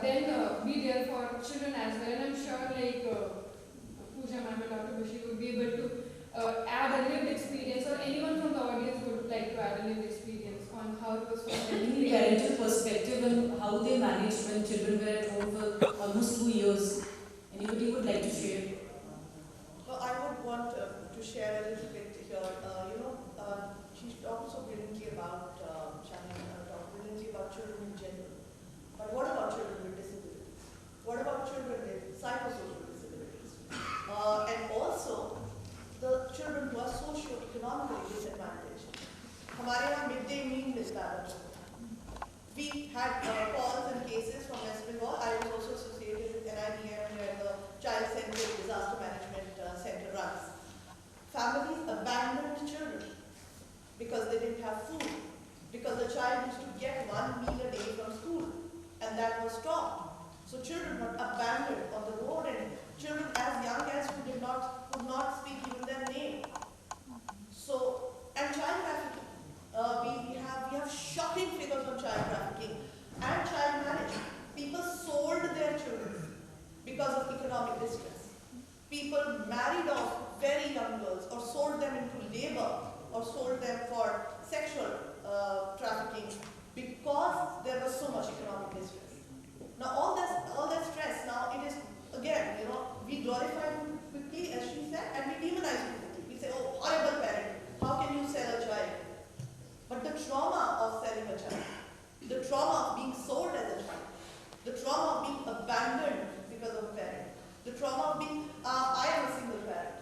then be there for children as well. And I'm sure like Pooja ma'am and Dr. Bashir would be able to add a lived experience, or anyone from the audience would like to add a lived experience on how it was for them. Any parental perspective on how they managed when children were at home for almost 2 years. Anybody would like to share? Well, I would want to share a little bit here. She talked so brilliantly about children in general. But what about children with disabilities? What about children with psychosocial disabilities? And also, the children who are socio-economically disadvantaged. हमारे यहाँ midday meal मिलता है. We had calls and cases from West Bengal. I was also associated with NIDM, where the Child-Centered Disaster Management Center runs. Families abandoned children because they didn't have food, because the child used to get 1 meal a day from school, and that was stopped. So children were abandoned on the road, and children as young as who could not speak even their name. So, and child trafficking. We have shocking figures on child trafficking and child marriage. People sold their children because of economic distress. People married off very young girls, or sold them into labor, or sold them for sexual trafficking, because there was so much economic distress. Now all that stress, now it is, again, we glorify it quickly, as she said, and we demonize it quickly. We say, oh, horrible parent, how can you sell a child? But the trauma of selling a child, the trauma of being sold as a child, the trauma of being abandoned because of a parent, the trauma of being, I am a single parent,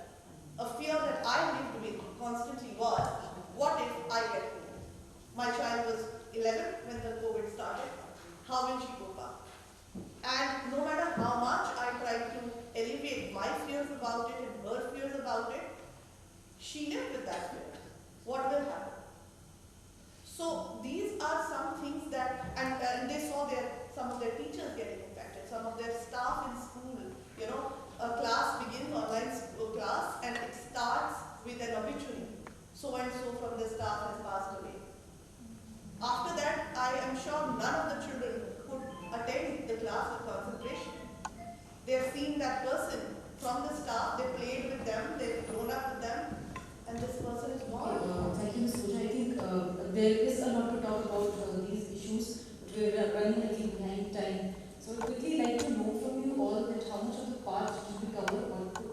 a fear that I lived with constantly was, what if I get COVID? My child was 11 when the COVID started. How will she cope up? And no matter how much I tried to alleviate my fears about it and her fears about it, she lived with that fear. What will happen? So these are some things that, and they saw some of their teachers getting infected, some of their staff in school. A class begins, online class, and it starts with an obituary. So and so from the staff has passed away. After that, I am sure none of the children could attend the class with concentration. They have seen that person from the staff, they played with them, they've grown up with them, and this person is gone. Thank you, Ms. Pooja. I think there is a lot to talk about these issues, but we are running a little behind time. So I would quickly like to know from you all that how much of the part did we cover,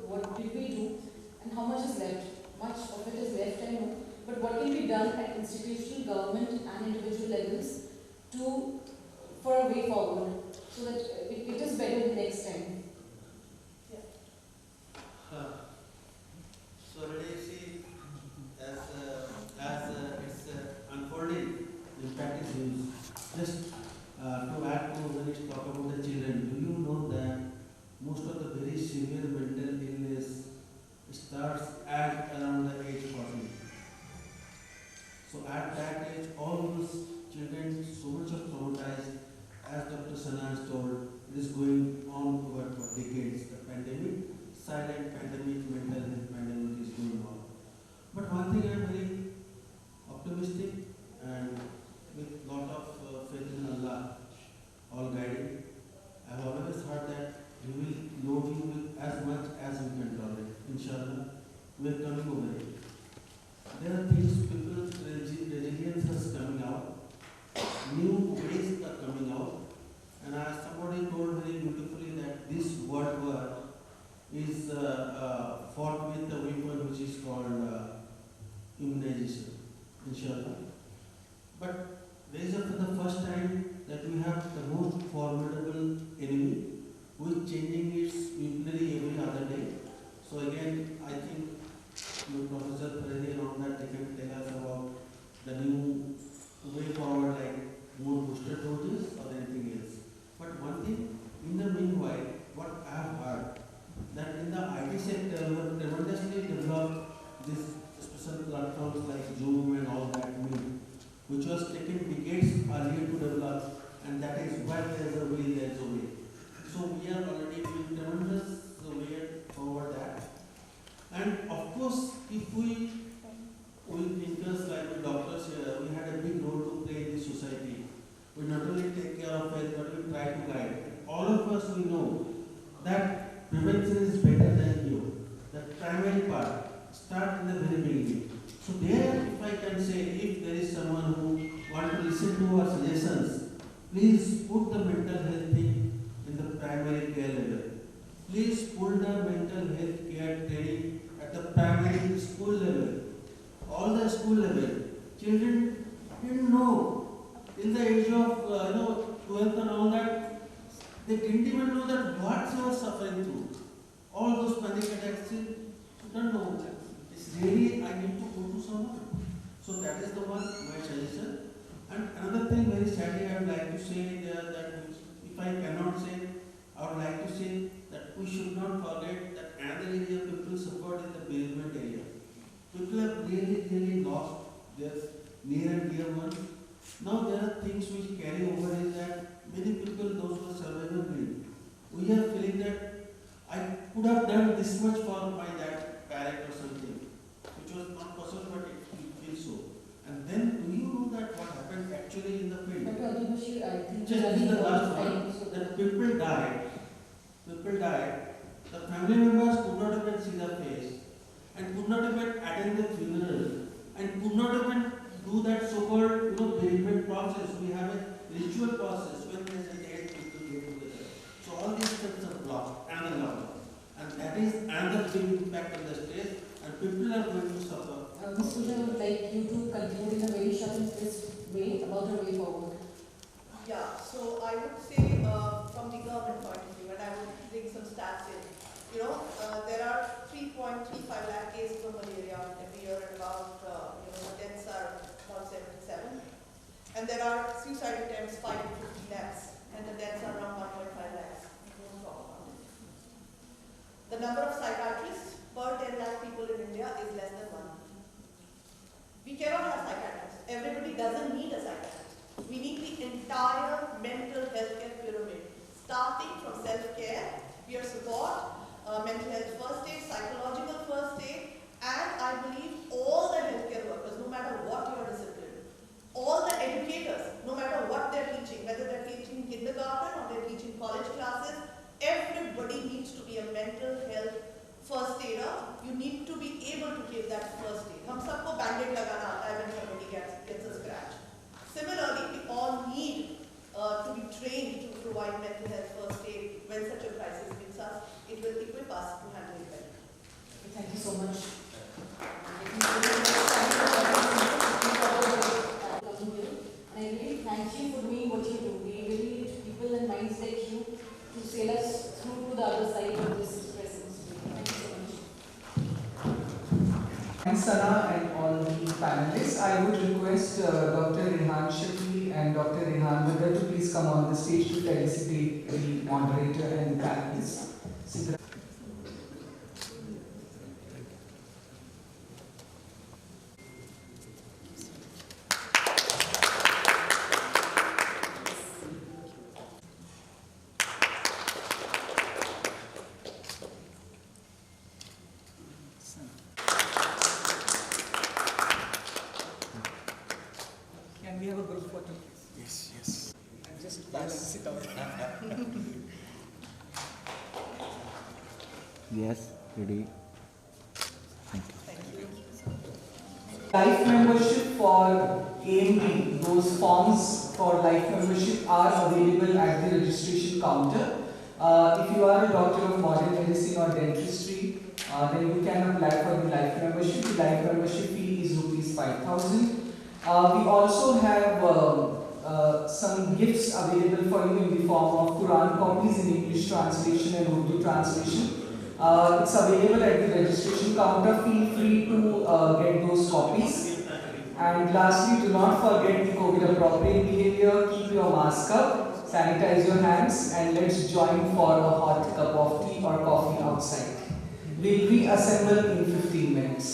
what did we do, and how much is left. Much of it is left, I know, but what can be done at institutional, government and individual levels for a way forward, so that it is better the next time? So already see, as it's unfolding, the impact is huge. Just to add to when it's talk about the children, do you know that most of the very severe mental illness starts at around the age 40. So at that age, all those children so much of traumatized, as Dr. Sana has told, it is going on over for decades. The pandemic, silent pandemic, mental health pandemic is going on. But one thing I am very optimistic and with lot of faith in Allah, all guiding. I have always heard that we will load you with as much as we can tolerate. Inshallah, we are coming over it. There are things, people's resilience is coming out, new ways are coming out, and as somebody told very beautifully that this world war is fought with a weapon which is called immunization, inshallah. But there is for the first time that we have the most formidable enemy who is changing its weaponry every other day. So again, I think Professor Faridi and all that, they can tell us about the new way forward, like more booster doses or anything else. But one thing, in the meanwhile, what I have heard, that in the IT sector, we have tremendously developed these special platforms like Zoom and all that, which was taken decades earlier to develop, and that is why there is a will, there is a way. So we are already doing tremendous way forward that. And of course, if we all of us we know that prevention is better than cure. The primary part, start in the very beginning. So there, if I can say, if there is someone who want to listen to our suggestions, please put the mental health thing in the primary care level. Please put the mental health care training at the primary school level. All the school level. Children didn't know. In the age of 12th and all that, they didn't even know that what they were suffering through. All those panic attacks, you don't know. It's really, I need to go to someone. So that is the one, my suggestion. And another thing, very sadly, I would like to say that if I cannot say, I would like to say that we should not forget that another area people suffered in the bereavement area. People have really lost their near and dear ones. Now there are things which carry over is that many people, those who are surviving, we are feeling that I could have done this much for my dad, parent or something, which was not possible, but it feels so. And then do you know that what happened actually in the field? Dr. Bashir, I think Just in the last one, that people died, the family members could not even see the face, and could not even attend the funeral, and could not even do that so-called bereavement process. We have a ritual process when there is a dead people get together. So all these steps are blocked and allowed. And that is another big impact on the state, and people are going to suffer. Ms. Khaja, I would like you to conclude in a very short and crisp way about the way forward. Yeah, so I would say from the government point of view, and I would bring some stats in. There are 3.35 lakh cases of malaria every year, and about the deaths are about 77. And there are suicide attempts 5 to 50 lakhs, and the deaths are around 1.5 lakhs. Don't talk about it. The number of psychiatrists per 10 lakh people in India is less than 1. We cannot have psychiatrists. Everybody doesn't need a psychiatrist. We need the entire mental health care pyramid, starting from self-care, peer support, mental health first aid, psychological first aid, and I believe all the healthcare workers, no matter what your discipline, all the educators, no matter what they're teaching, whether they're teaching kindergarten or they're teaching college classes, everybody needs to be a mental health first aider. You need to be able to give that first aid. हम सबको बैंडेड लगाना आता है when somebody gets a scratch. Similarly, we all need to be trained to provide mental health first aid when such a crisis hits us. It will equip us to handle it better. Thank you so much. And I really thank you for doing what you do. We really need people and minds like you to sail us through to the other side of this presence. Thank you so much. Thanks, Sana, and all the panelists. I would request Dr. Rehan Shafi and Dr. Rehan Badar to please come on the stage to felicitate the moderator and the panelists. Can we have a group photo, please? Yes. And just balance it out. Yes, ready. Thank you. Life membership for AMD, those forms for life membership are available at the registration counter. If you are a doctor of modern medicine or dentistry, then you can apply for the life membership. The life membership fee is ₹5,000. We also have some gifts available for you in the form of Quran copies in English translation and Urdu translation. It's available at the registration counter. Feel free to get those copies. And lastly, do not forget the COVID appropriate behavior. Keep your mask up, sanitize your hands, and let's join for a hot cup of tea or coffee outside. We'll reassemble in 15 minutes.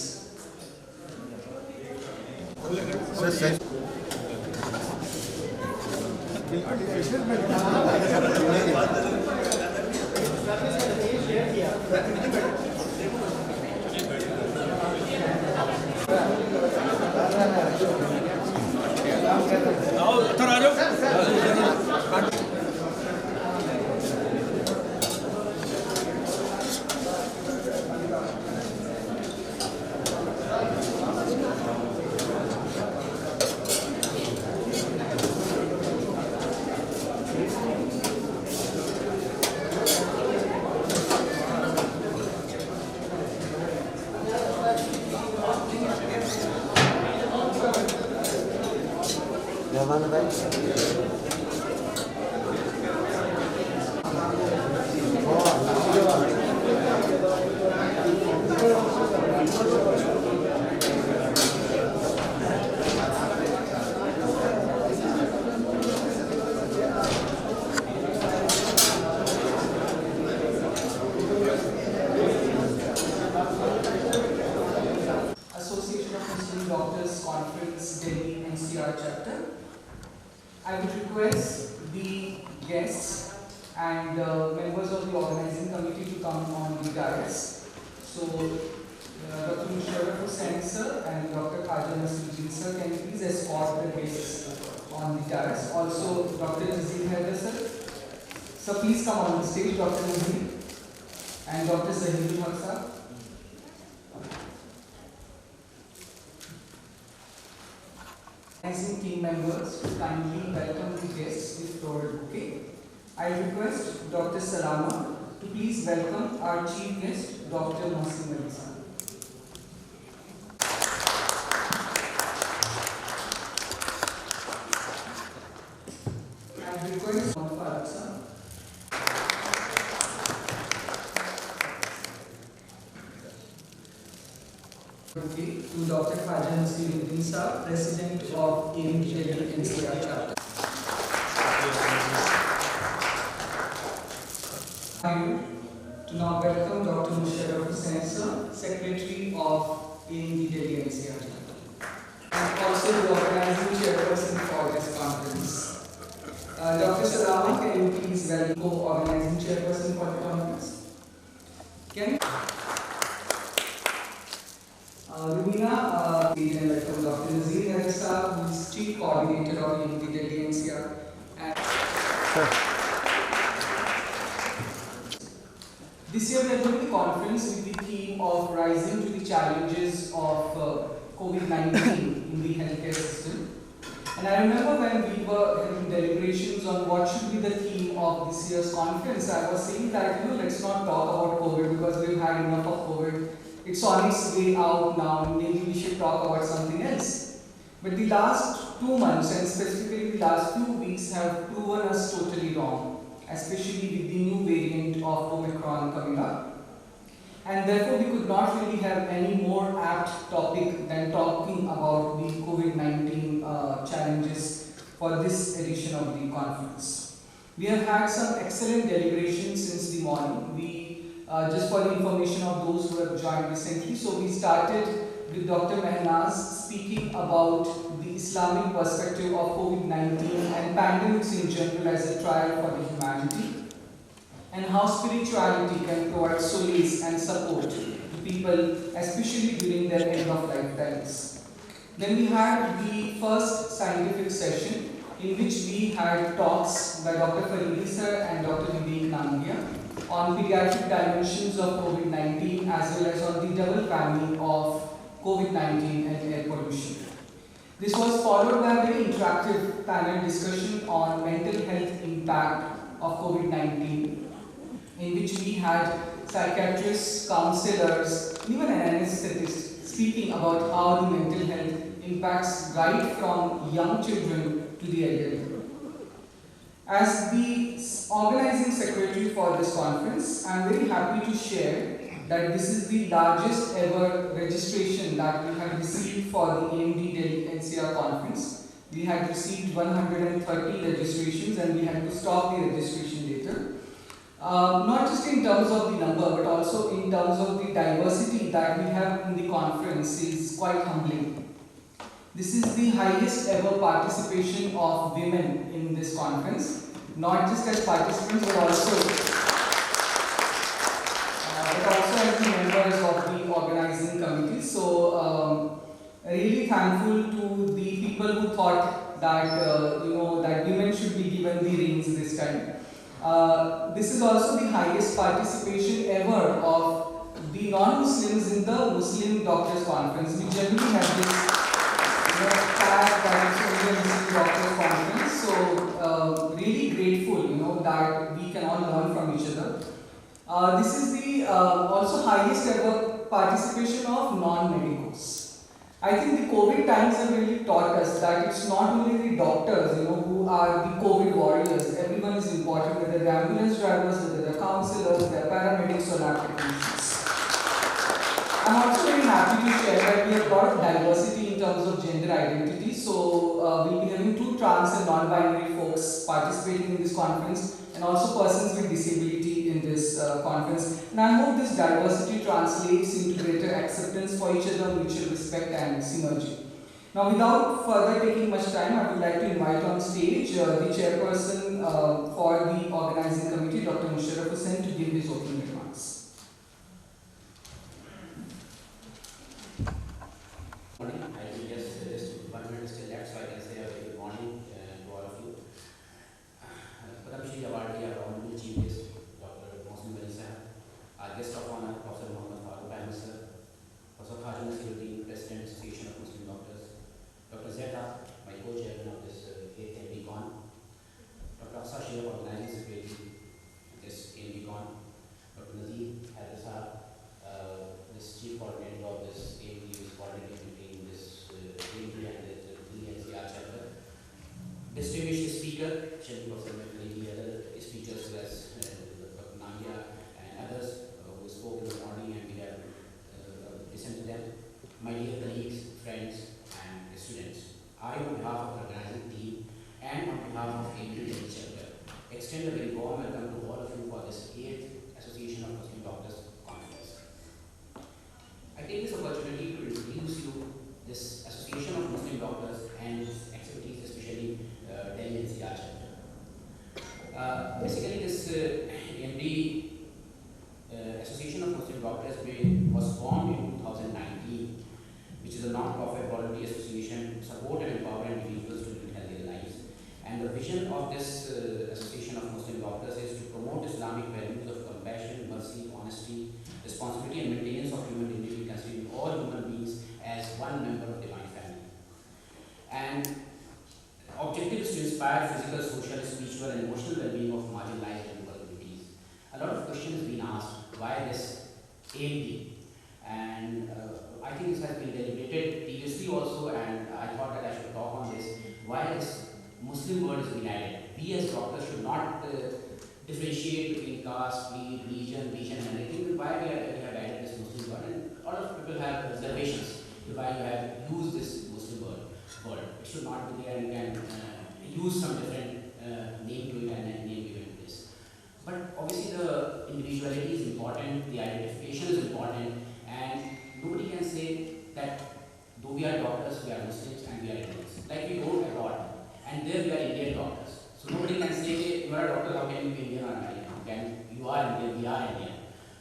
guests and members of the organizing committee to come on the dais. So, Dr. Musharraf Husain sir and Dr. Khaja Naseeruddin sir, can you please escort the guests on the dais? Also, Dr. Nazir sir. So please come on the stage, Dr. Nazir and Dr. Zahidul Aqsa. Organizing team members to kindly welcome the guests with floral bouquet. I request Dr. Salama to please welcome our chief guest, Dr. Mohsin Wai. I request Aqsa. To Dr. Khaja Naseeruddin sir, President of AMDCON chapter. To now welcome Dr. Musharraf Husain sir, Secretary of AMDCON and also the organizing chairperson for this conference. Dr. Salama, can you please welcome co-organizing chairperson for the conference? Can you? Rumina, and welcome Dr. Nazir who is Chief Coordinator of AMDCON and this year we are doing the conference with the theme of rising to the challenges of COVID-19 in the healthcare system. And I remember when we were having deliberations on what should be the theme of this year's conference, I was saying that let's not talk about COVID because we've had enough of COVID. It's on its way out now, maybe we should talk about something else. But the last 2 months and specifically the last few weeks have proven us totally wrong, especially with the new variant of Omicron coming up. And therefore we could not really have any more apt topic than talking about the COVID-19 challenges for this edition of the conference. We have had some excellent deliberations since the morning. Just for the information of those who have joined recently, so we started with Dr. Mehnaz speaking about the Islamic perspective of COVID-19 and pandemics in general as a trial for the humanity, and how spirituality can provide solace and support to people, especially during their end-of-life times. Then we had the first scientific session in which we had talks by Dr. Faridi sir and Dr. on pediatric dimensions of COVID-19 as well as on the double whammy of COVID-19 and air pollution. This was followed by a very interactive panel discussion on mental health impact of COVID-19, in which we had psychiatrists, counselors, even an anesthetist speaking about how the mental health impacts right from young children to the elderly. As the organizing secretary for this conference, I am very happy to share that this is the largest ever registration that we have received for the AMD Delhi NCR conference. We had received 130 registrations and we had to stop the registration later. Not just in terms of the number, but also in terms of the diversity that we have in the conference is quite humbling. This is the highest ever participation of women in this conference, not just as participants but also as the members of the organizing committee. So really thankful to the people who thought that that women should be given the reins this time. This is also the highest participation ever of the non-Muslims in the Muslim Doctors Conference. We generally have this tag that it's only a Muslim Doctors Conference. So really grateful, that we can all learn from each other. This is the also highest ever participation of non-medicos. I think the COVID times have really taught us that it's not only the doctors, who are the COVID warriors. Everyone is important, whether they're ambulance drivers, whether they're counselors, they're paramedics or lab technicians. I'm also very happy to share that we have a lot of diversity in terms of gender identity. So we'll be having 2 trans and non-binary folks participating in this conference, and also persons with disability in this conference. And I hope this diversity translates into greater acceptance for each other, mutual respect and synergy. Now, without further taking much time, I would like to invite on stage the chairperson for Dr. Musharraf Husain to give his opening remarks. Morning. I will just 1 minute still left, so I can say a very good morning to all of you. Padam Shri Awardee, our Honorable Chief Guest, Dr. Mohsin Wai sir, our guest of honor, Prof MMA Farooque sir, Prof Khaja Naseeruddin, President, Association of Muslim Doctors, Dr. Zeta, my co-chairman of this 8th AMDCON, Dr. Aqsa Shaikh, Organizing Secretary of this AMDCON, Dr. Naseeruddin sir, this Chief Coordinator of this AMD is coordinating between this AMD and the NCR chapter. Distinguished speaker, Prof MMA Faridi, other speakers as Dr. Namia and others who spoke in the morning, and we have listened to them. My dear colleagues, friends, and students, I, on behalf of the organizing team and on behalf of Inauguration Chapter, extend a very warm welcome to all of you for this 8th Association of Muslim Doctors Conference. I take this opportunity to introduce you this Association of Muslim Doctors and its activities, especially Delhi NCR chapter. Basically, this AMD Association of Muslim Doctors was formed in 2019, which is a non-profit voluntary association to support and empower individuals to live healthier lives. And the vision of this Association of Muslim Doctors is to promote Islamic values of compassion, mercy, honesty, responsibility, and maintenance of human dignity, considering all human beings as one member of divine family. And objective is to inspire physical, social, spiritual, and emotional well-being of marginalized and rural communities. A lot of questions have been asked, why this AMD? And I think this has been deliberated previously also, and I thought that I should talk on this, why this Muslim word has been added. We as doctors should not differentiate between caste, creed, religion, and anything. Why we have added this Muslim word, and a lot of people have reservations to why you have used this Muslim word. It should not be there, and you can use some different name to it and name given to this. But obviously the individuality is important, the identification is important, and nobody can say that though we are doctors, we are Muslims and we are Indians. Like we go abroad, and there we are Indian doctors. So nobody can say, hey, you are a doctor, how can you be Indian or American? You are Indian, we are Indian.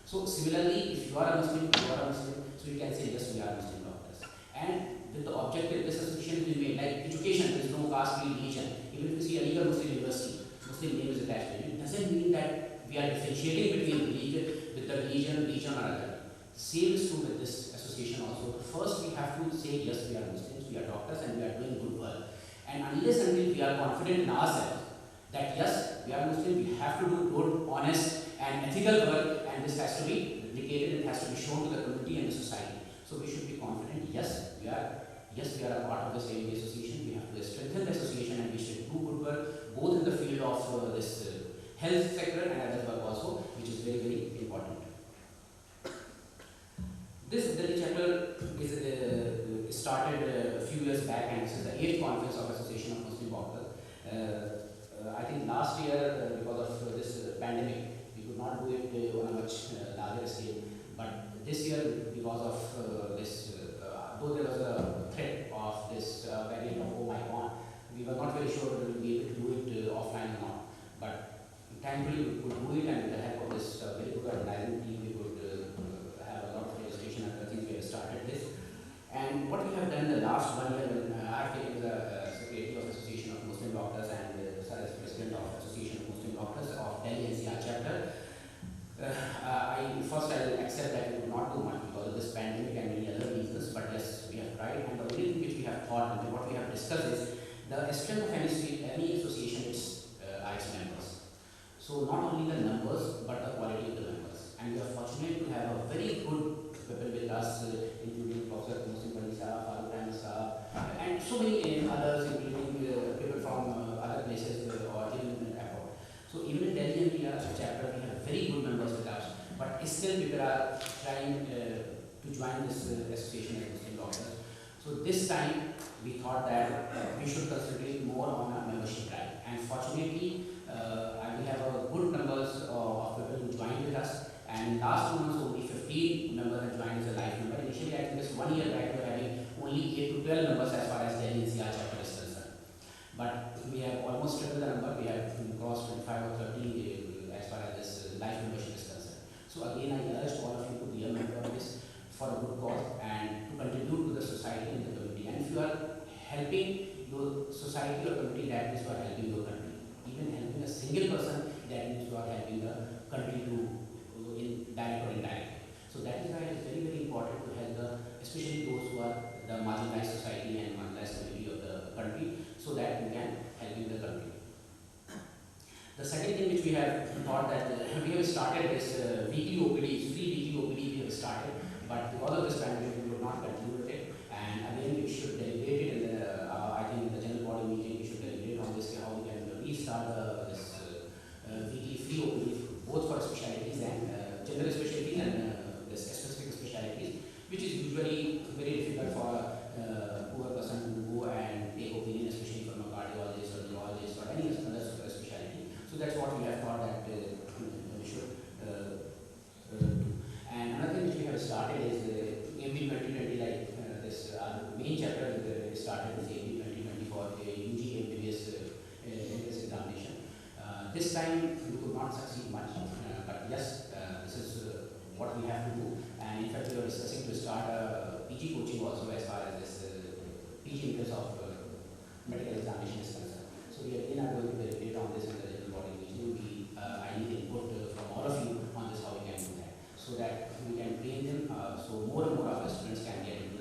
So similarly, if you are a Muslim, you are a Muslim, so you can say, yes, we are Muslim doctors. And with the objective, this association will be made, like education, there is no caste, creed, religion. Even if you see a legal Muslim university, Muslim name is attached to it. It doesn't mean that we are differentiating between religion or other. Same is true with this association also. First, we have to say, yes, we are Muslims, we are doctors, and we are doing good work. And unless until we are confident in ourselves that yes, we are Muslim, we have to do good, honest, and ethical work, and this has to be replicated, it has to be shown to the community and the society. So we should be confident, yes, we are a part of the same association, we have to strengthen the association, and we should do good work, both in the field of this health sector and other work also, which is very, very important. This Delhi chapter is started a few years back, and this is the 8th conference of Association of Muslim Doctors. I think last year, because of this pandemic, we could not do it on a much larger scale. But this year, because of this, though there was a threat of this variant of Omicron, we were not very sure we will be able to do it offline or not. But thankfully, we could do it, and with the help of this very good organizing team, we could have a lot of registration and other things. We have started this. And what we have done the last 1 year, when I have taken the Secretary of Association of Muslim Doctors and as President of Association of Muslim Doctors of Delhi NCR chapter, I will accept that we could not do much because of this pandemic and many other reasons, but yes, we have tried, and the only thing which we have thought and what we have discussed is the strength of any association is its members. So not only the numbers, but the quality of the members. And we are fortunate to have a very good people with us, including Prof Mohsin Wai, Farooque, and so many others, including people from other places or even abroad. So even in Delhi NCR chapter, we have very good members with us, but still people are trying to join this association as Muslim doctors. So this time we thought that we should concentrate more on our membership drive, and fortunately we have a good numbers of people who joined with us, and last 2 months only 15 members have joined as a live member. Initially I think this 1 year back we were having only 8 to 12 members as far as Delhi NCR chapter is concerned. But we have almost tripled the number, we have crossed 25 or 30 as far as this So again, I urge all of you to be a member of this for a good cause and to contribute to the society and the community. And if you are helping your society or community, that means you are helping your country. Even helping a single person, that means you are helping the country to in direct or indirect. So that is why it is very, very important to help especially those who are the marginalized society and marginalized community of the country, so that we can help in the country. The second thing which we have thought that we have started this weekly OPD, free weekly OPD we have started, but because of this pandemic we will not continue with it. And again, we should deliberate it in the, I think in the general body meeting, we should deliberate on this, how we can restart this weekly free OPD, both for specialties and general specialties and this specific specialties, which is usually very difficult for a poor person to go and take opinion, especially from a cardiologist or neurologist or any other specialty. So that's what we have thought that we should do. And another thing which we have started is AMD 2020, like this main chapter started with AMD 2020 for UG MBBS entrance examination. This time we could not succeed much, but yes, this is what we have to do. And in fact, we are discussing to start a PG coaching also as far as this PG interest of medical examination is concerned. So we again are going to deliberate on this in the general body meeting. I need input from all of you on this, how we can do that, so that we can train them, so more and more of the students can get into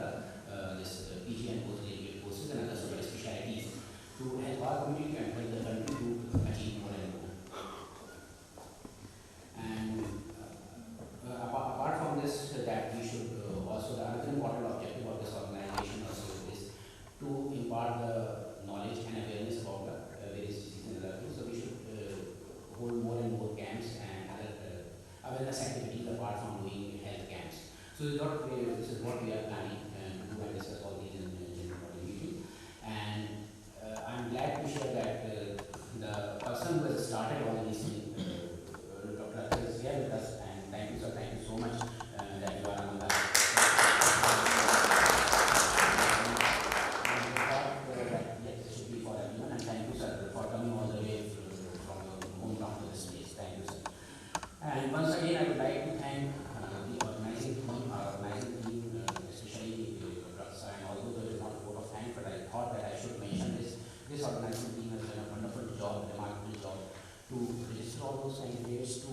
this PG and postgraduate courses and other super specialties to help our community and help the country to achieve more and more. And apart from this, that we should also, another important objective of this organization also is to impart the knowledge and awareness about the various diseases and other things. So we should hold more and more camps and other awareness activities apart from doing health camps. So this is what we are planning to do and discuss all these in the general body meeting. And I'm glad to share that the person who has started all these things, Dr. Aqsa is here with us, and thank you, sir. Thank you so much that you are among us. Yes, it should be for everyone, and thank you, sir, for coming all the way from your hometown to this place. Thank you, sir. And once again, I would like to thank the organizing team, especially Dr. Aqsa, and although there is not a vote of thanks, but I thought that I should mention this. This organizing team has done a wonderful job, remarkable job, to register all those candidates, to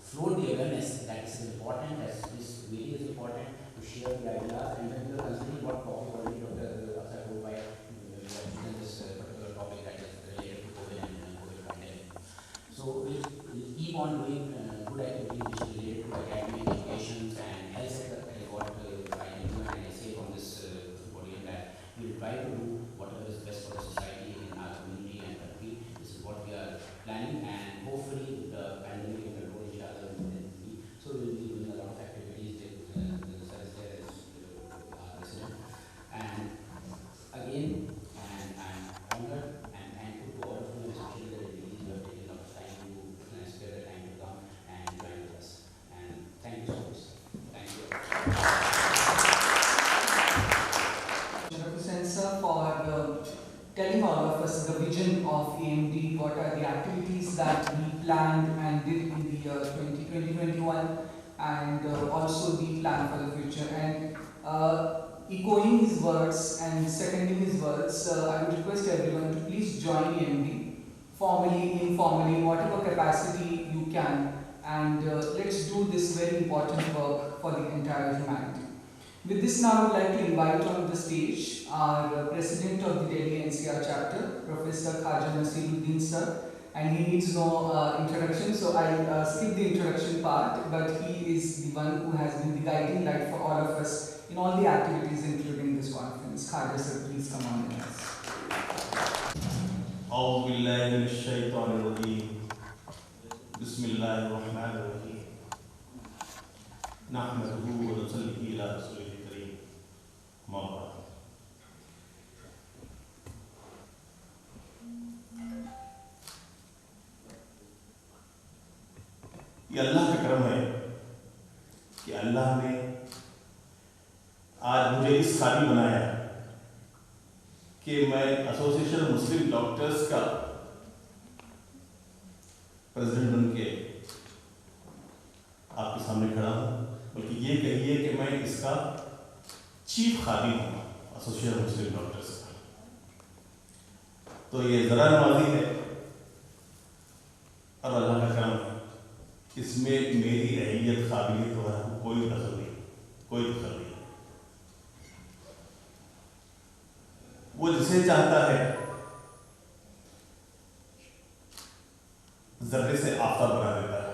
float the awareness that is important, as this meeting is important, to share the ideas, and when we are considering what topic already Dr. Aqsa told by we have chosen this particular topic that is related to COVID and COVID pandemic. So we'll keep on doing good activities which is related to academic education and health sector. That is what I can do, and I say on this podium that we will try to do whatever is best for the society in our community and country. This is what we are planning, and hopefully the pandemic can control each other. So we will be doing a lot of activities with the service there as our president. And again, and I'm honored and thankful to all of you, especially the ladies who have taken a lot of time to spare the time to come and join with us. And thank you so much. Thank you. Husain sir, for telling all of us the vision of AMD, what are the activities that we planned and did in the year 2021, and also the plan for the future. And echoing his words and seconding his words, I would request everyone to please join AMD, formally, informally, whatever capacity you can, and let's do this very important work for the entire humanity. With this, now I would like to invite on the stage our President of the Delhi NCR chapter, Professor Khaja Naseeruddin sir, and he needs no introduction, so I skip the introduction part, but he is the one who has been the guiding light for all of us in all the activities including this conference. Khaja sir, please come on with us. أعوذ بالله من الشيطان الرجيم بسم الله الرحمن الرحيم نحمده ونصلي على رسوله الكريم ما بعد ये अल्लाह का करम है कि अल्लाह ने आज मुझे इस काबिल बनाया कि मैं एसोसिएशन मुस्लिम डॉक्टर्स का प्रेसिडेंट बन के आप मैं इसका चीफ खादिम हूँ एसोसिएशन मुस्लिम डॉक्टर्स का। तो ये ज़रा नवाजी है और अल्लाह का करम है, इसमें मेरी अहलियत काबिलियत वगैरह कोई दखल नहीं, कोई दखल नहीं। वो जिसे चाहता है जर्रे से आफ्ताब बना देता है।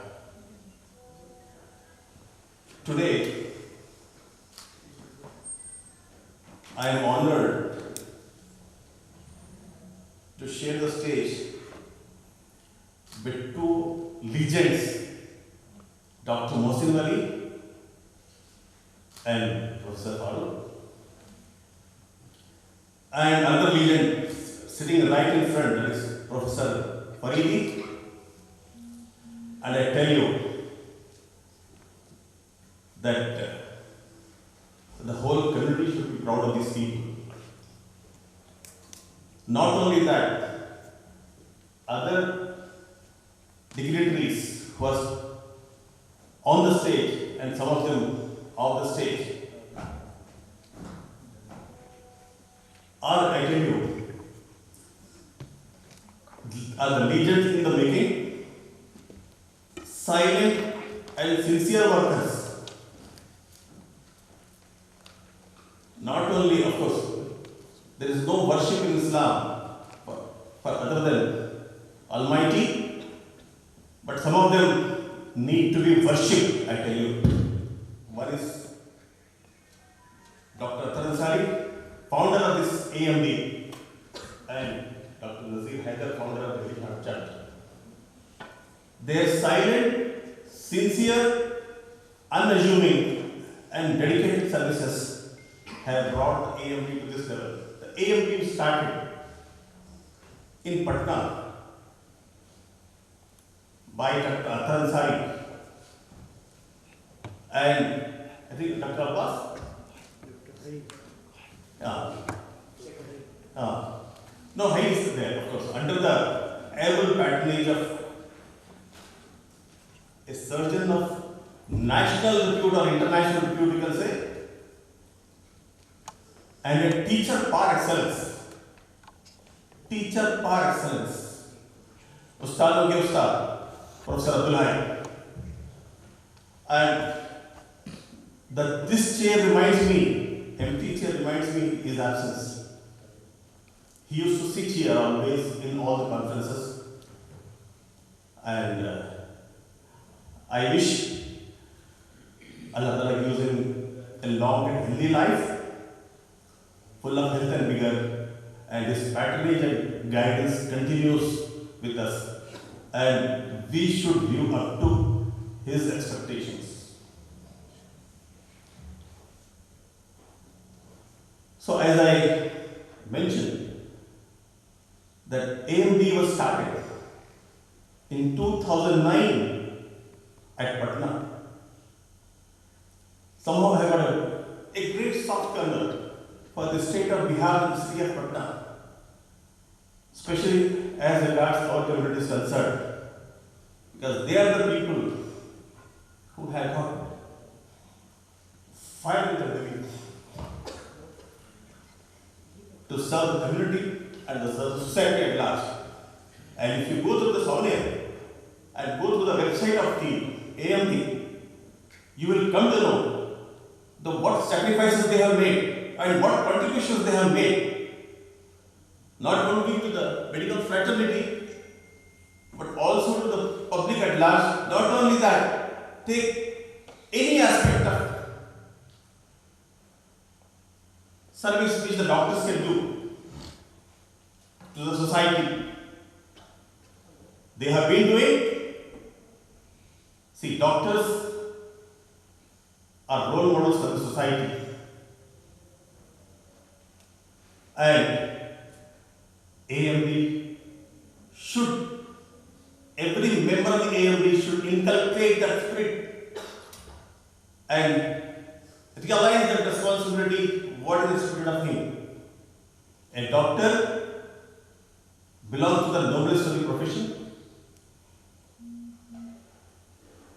Today I am honored to share the stage with two legends, Dr. Mohsin Wai and Professor Farooque, and another legend sitting right in front, that is Professor Faridi. And I tell you that the whole community should be proud of these people. Not only that, other dignitaries who are on the stage and some of them off the stage are, I tell you, are the legends in the making, silent and sincere workers. Not only, of course, there is no worship in Islam for other than Almighty, but some of them need to be worshipped, I tell you. One is Dr. Ansari, founder of this AMD, and Dr. Naseeruddin, founder of the Inauguration Chapter. Their silent, sincere, unassuming, and dedicated services have brought AMD to this level. The AMD started in Patna by Dr. Ansari and I think Dr. Abbas. No, he is there, of course, under the able patronage of a surgeon of national repute or international repute, you can say, and a teacher par excellence. Teacher par excellence. Ustadon ke Ustad, Professor Husain. And this chair reminds me, empty chair reminds me his absence. He used to sit here always in all the conferences. And I wish Allah Ta'ala gives him a long and healthy life, full of health and vigor, and his patronage and guidance continues with us, and we should live up to his expectations. So as I mentioned, that AMD was started in 2009 at Patna. Somehow I got a great soft corner for the state of Bihar and the city of Patna, especially as regards our community is concerned, because they are the people who have got fire with the living to serve the community and the society at large. And if you go through the software and go through the website of the AMD, you will come to know what sacrifices they have made and what contributions they have made, not only to the medical fraternity, but also to the public at large. Not only that, take any aspect of service which the doctors can do to the society. They have been doing. See, doctors are role models for the society. And AMD should, every member of the AMD should inculcate that spirit and realize that responsibility, what is expected of him. A doctor belongs to the noblest of the profession,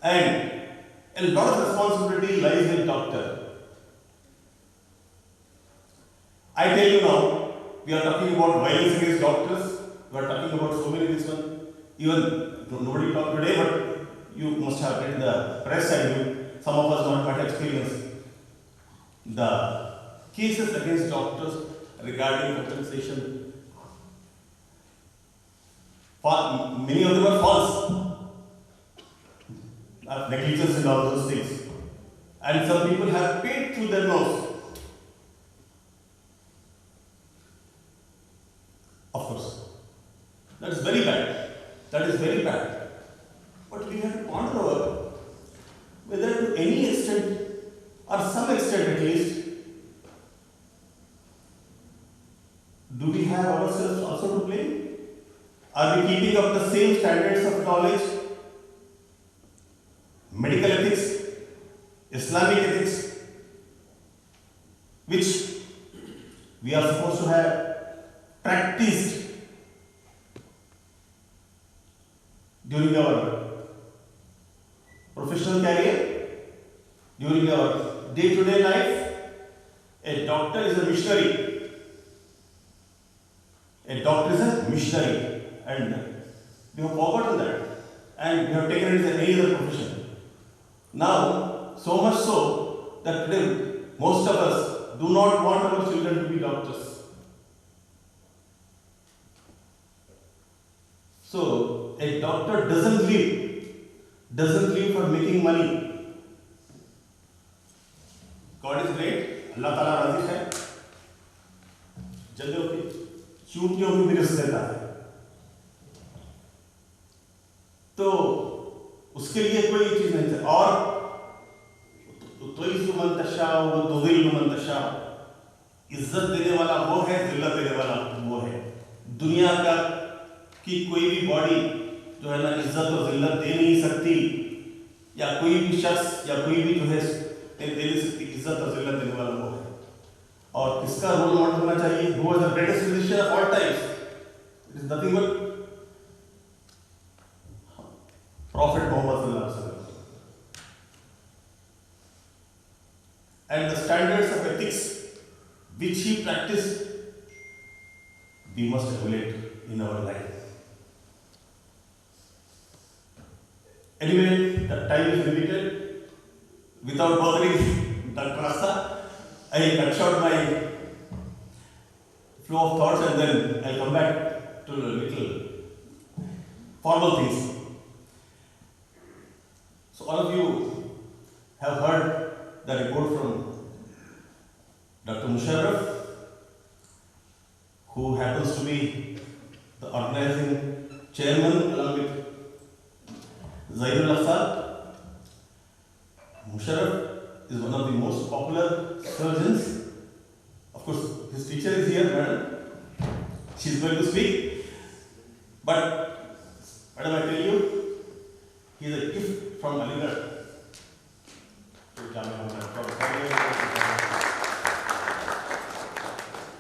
and a lot of responsibility lies in doctor. I tell you now, we are talking about violence against doctors, we are talking about so many this one. Even nobody talked today, but you must have read the press and some of us might have experienced the cases against doctors regarding compensation. Many of them are false, negligence and all those things. And some people have paid through their nose. Of course, that is very bad. That is very bad. But we have to ponder over whether to any extent, or some extent at least, do we have ourselves also to blame? Are we keeping up the same standards of knowledge, medical ethics, Islamic ethics, which we are supposed to have practiced during our professional career, during our day-to-day life? A doctor is a missionary. A doctor is a missionary. And we have forgotten that. And we have taken it as any other profession. Now, so much so that today most of us do not want our children to be doctors. So, a doctor doesn't live for making money. God is great, Allah Ta'ala राज़ी है, जल्दियों की चूंटियों में भी risk देता है। तो उसके लिए कोई चीज नहीं है। और तोइज़ु मन तशाअ व तुज़िल्लु मन तशाअ, इज्जत देने वाला वो है, जिल्लत देने वाला वो है। दुनिया का कि कोई भी बॉडी जो है ना इज्जत और जिल्लत दे नहीं सकती, या कोई भी शख्स या कोई भी जो है दे नहीं सकती, इज्जत और जिल्लत देने वाला वो है। और किसका रोल मॉडल होना चाहिए? Who was the greatest physician of all times? It is nothing but Prophet Muhammad sallallahu alaihi wasallam. And the standards of ethics which he practiced, we must emulate in our life. Anyway, the time is limited. Without bothering Dr. Aqsa, I will cut short my flow of thoughts and then I'll come back to little formal things. So all of you have heard the report from Dr. Musharraf, who happens to be the organizing chairman along with Zainul Aqsa. Musharraf is one of the most popular surgeons. Of course, his teacher is here, madam. She is going to speak. But, madam, I tell you, he is a gift from Aligarh.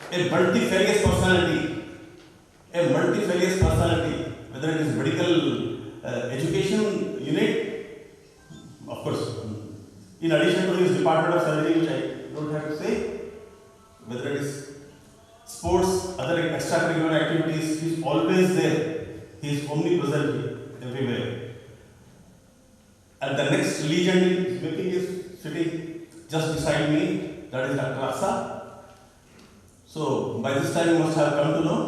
A multifarious personality, whether it is medical education unit, of course, in addition to his department of surgery, which I don't have to say, whether it is sports, other extracurricular activities, he is always there. He is omnipresent everywhere. And the next legend is making is sitting just beside me, that is Dr. Aqsa. So by this time you must have come to know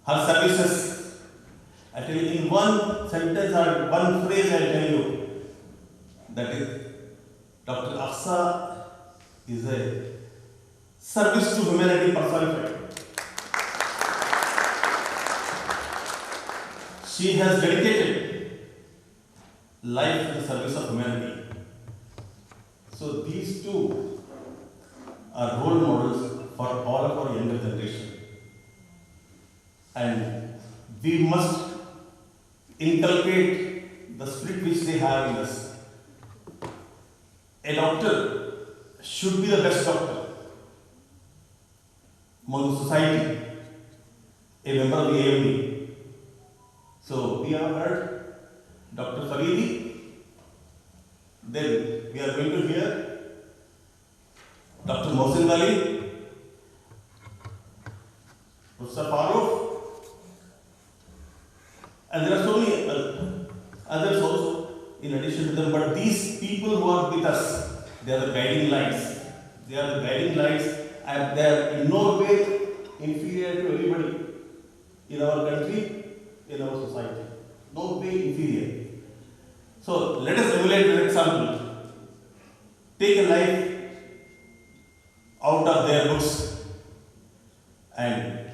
her services. I tell you in one sentence or one phrase, I tell you, that is Dr. Aqsa is a service to humanity personified. She has dedicated life to the service of humanity. So these two are role models for all of our younger generation. And we must inculcate the spirit which they have in us. A doctor should be the best doctor among the society, a member of the AMD. So we have heard Dr. Faridi, then we are going to hear Dr. Mohsin Wai, others also in addition to them, but these people who are with us, they are the guiding lights. They are the guiding lights, and they are in no way inferior to anybody in our country, in our society. No way inferior. So let us emulate their example. Take a life out of their books and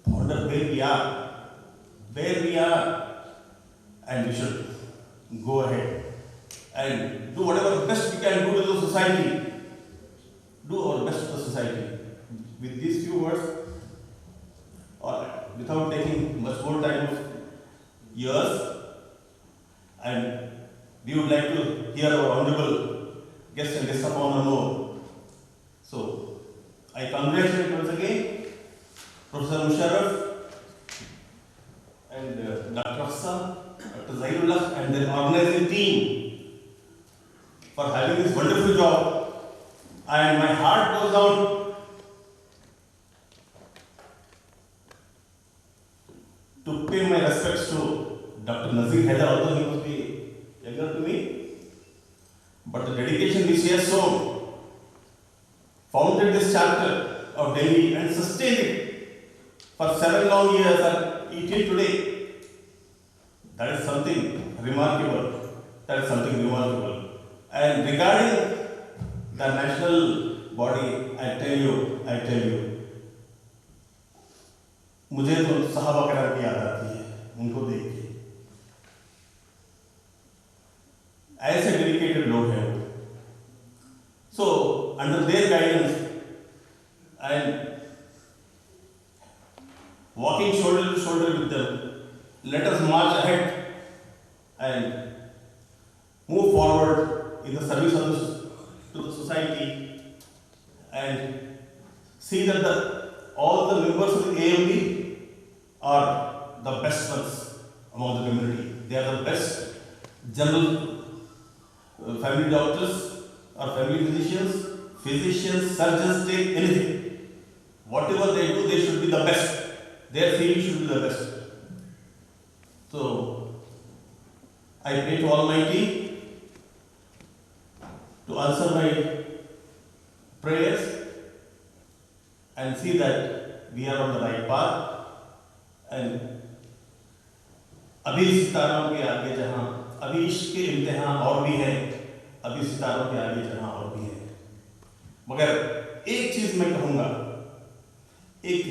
ponder where we are, and we should go ahead and do whatever best we can do to the society. Do our best to the society. With these few words, or without taking much more time of years, and we would like to hear our honorable guest and guest of honor more. So, I congratulate once again Professor Musharraf and Dr. Aqsa, Dr. Zairullah and their organizing team for having this wonderful job. And my heart goes out to pay my respects to Dr. Naseeruddin, although he must be younger to me, but the dedication which he has shown, founded this chapter of Delhi and sustained it for 7 long years and till today, that is something remarkable. That is something remarkable. And regarding the national body, I tell you, मुझे तो सहाबा कराम की याद आती है उनको देख के। ऐसे डेडिकेटेड लोग हैं। So under their guidance and walking shoulder to shoulder with them, let us march ahead and move forward in the service to the society and see that all the members of the AMD are the best ones among the community. They are the best general family doctors or family physicians, surgeons, take anything. Whatever they do, they should be the best. Their field should be the best. So, I pray to Almighty to answer my prayers and see that we are on the right path. And अभी सितारों के आगे जहाँ अभी इश्क के इम्तिहान और भी हैं, अभी सितारों के आगे जहाँ और भी हैं, मगर एक चीज मैं कहूँगा, एक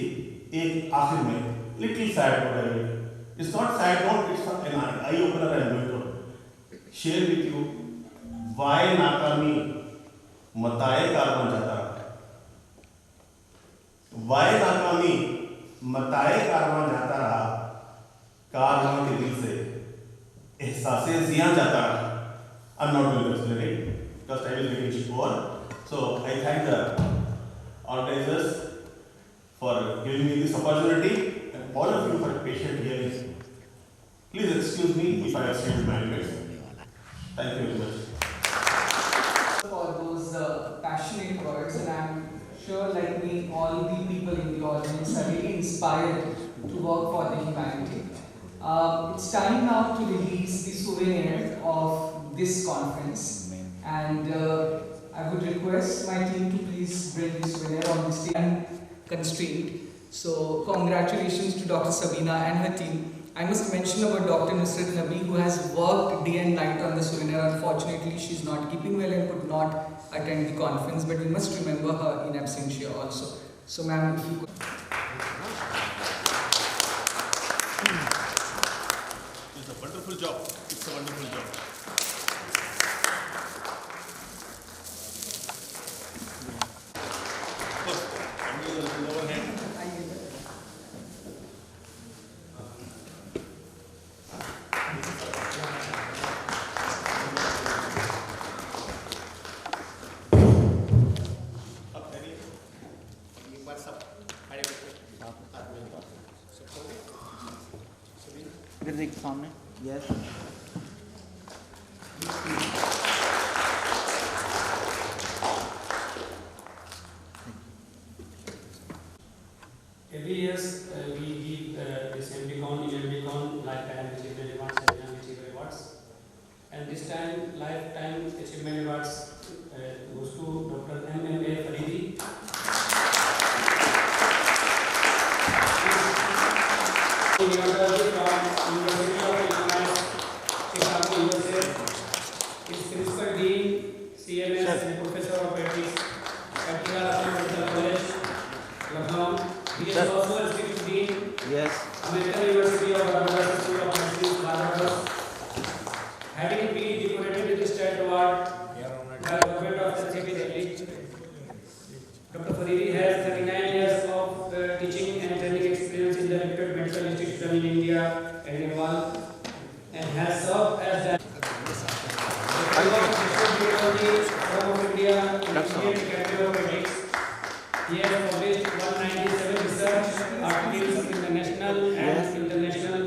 आखिर में little sad note. It's not sad note, it's an eye opener I'm going to share with you. Why नाकामी मताए कारवां जाता रहा? Why नाकामी मताए कारवां जाता रहा? कारवां के दिल से एहसासे ज़ियां जाता रहा. I'm not going to explain it because time is getting over. So I thank the organizers for giving me this opportunity and all of you for patient hearing. Please excuse me if I have stated my limits. Thank you very much. For those passionate words, and I'm sure, like me, all the people in the audience are really inspired to work for the humanity. It's time now to release the souvenir of this conference, and I would request my team to please bring the souvenir on the stage. I'm constrained, so congratulations to Dr. Sabina and her team. I must mention about Dr. Naseeruddin, who has worked day and night on the souvenir. Unfortunately, she's not keeping well and could not attend the conference, but we must remember her in absentia also. So, ma'am, if you could. It's a wonderful job. It's a wonderful job. सामने yes Every year we give this AMDCON, in AMDCON, Lifetime Achievement Award, Achievement Award. this time Lifetime Achievement Awards goes to Dr. MMA Faridi. University from University of Illinois, Chicago, USA. His principal dean, CMS, and professor of ethics at Aqsa Medical College, Lucknow. He is also a strict dean. Yes. American University of Bangladesh School of Medicine, Bangladesh. Having been decorated with the State Award by the government of the Czech Republic, Dr. Faridi has 39 years of teaching and training experience in the reputed medical institution in India and Nepal, and has served as the Prof of India Indian Academy of Ethics. He has published 197 research articles in the national and international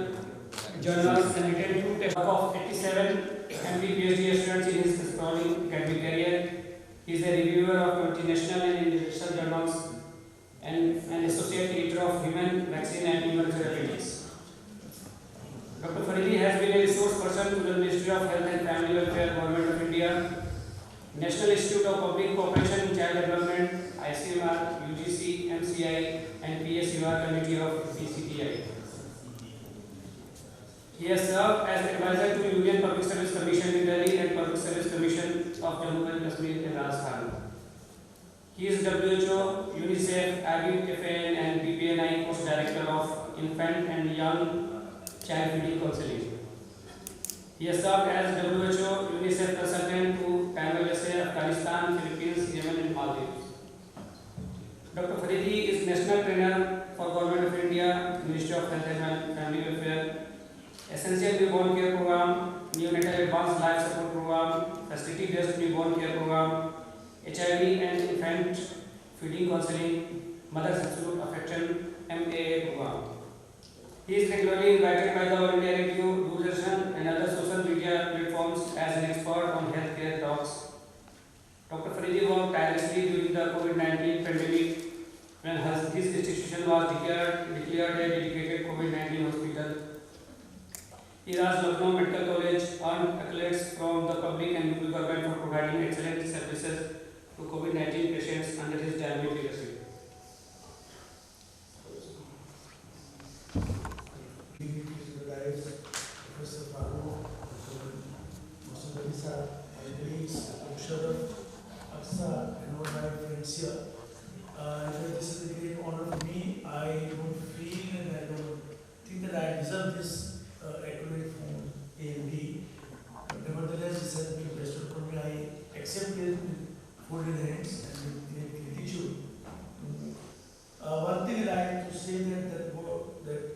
journals and written 2 textbooks of 87 MD PhD students in his sprawling academic career. He is a reviewer of multinational and international journals and an associate editor of Human Vaccine and Immunotherapeutics. Dr. Faridi has been a resource person to the Ministry of Health and Family Welfare, Government of India, National Institute of Public Cooperation in Child Development, ICMR, UGC, MCI, and PSUR Committee of PCTI. He has served as advisor to Union Public Service Commission in Delhi and Public Service Commission of Jammu and Kashmir in Rajasthan. He is WHO, UNICEF, AMDCON, and BPNI Post Director of Infant and Young Child Feeding Counseling. He has served as WHO, UNICEF consultant to Bangladesh, Afghanistan, Philippines, Yemen, and Maldives. Dr. Faridi is National Trainer for Government of India, Ministry of Health and Family Welfare, Essential Newborn Care Program, Neonatal Advanced Life Support Program, Facility-Based Newborn Care Program, HIV and Infant Feeding Counseling, Mother's Absolute Affection, MAA Program. He is regularly invited by the All India Radio, Doordarshan, and other social media platforms as an expert on healthcare talks. Dr. Faridi worked tirelessly during the COVID-19 pandemic when his institution was declared a dedicated COVID-19 hospital. He was Lucknow Medical College, earned accolades from the public and local government for providing excellent services to COVID-19 patients under his dynamic leadership. Professor Farooque, Mohsin Wai, my colleagues, Musharraf, Aqsa, and all my friends here. This is a great honor for me. I don't feel and I don't think that I deserve this accolade from AMD. But nevertheless, this has been bestowed upon me. I accept it with folded hands and with great gratitude. One thing I like to say that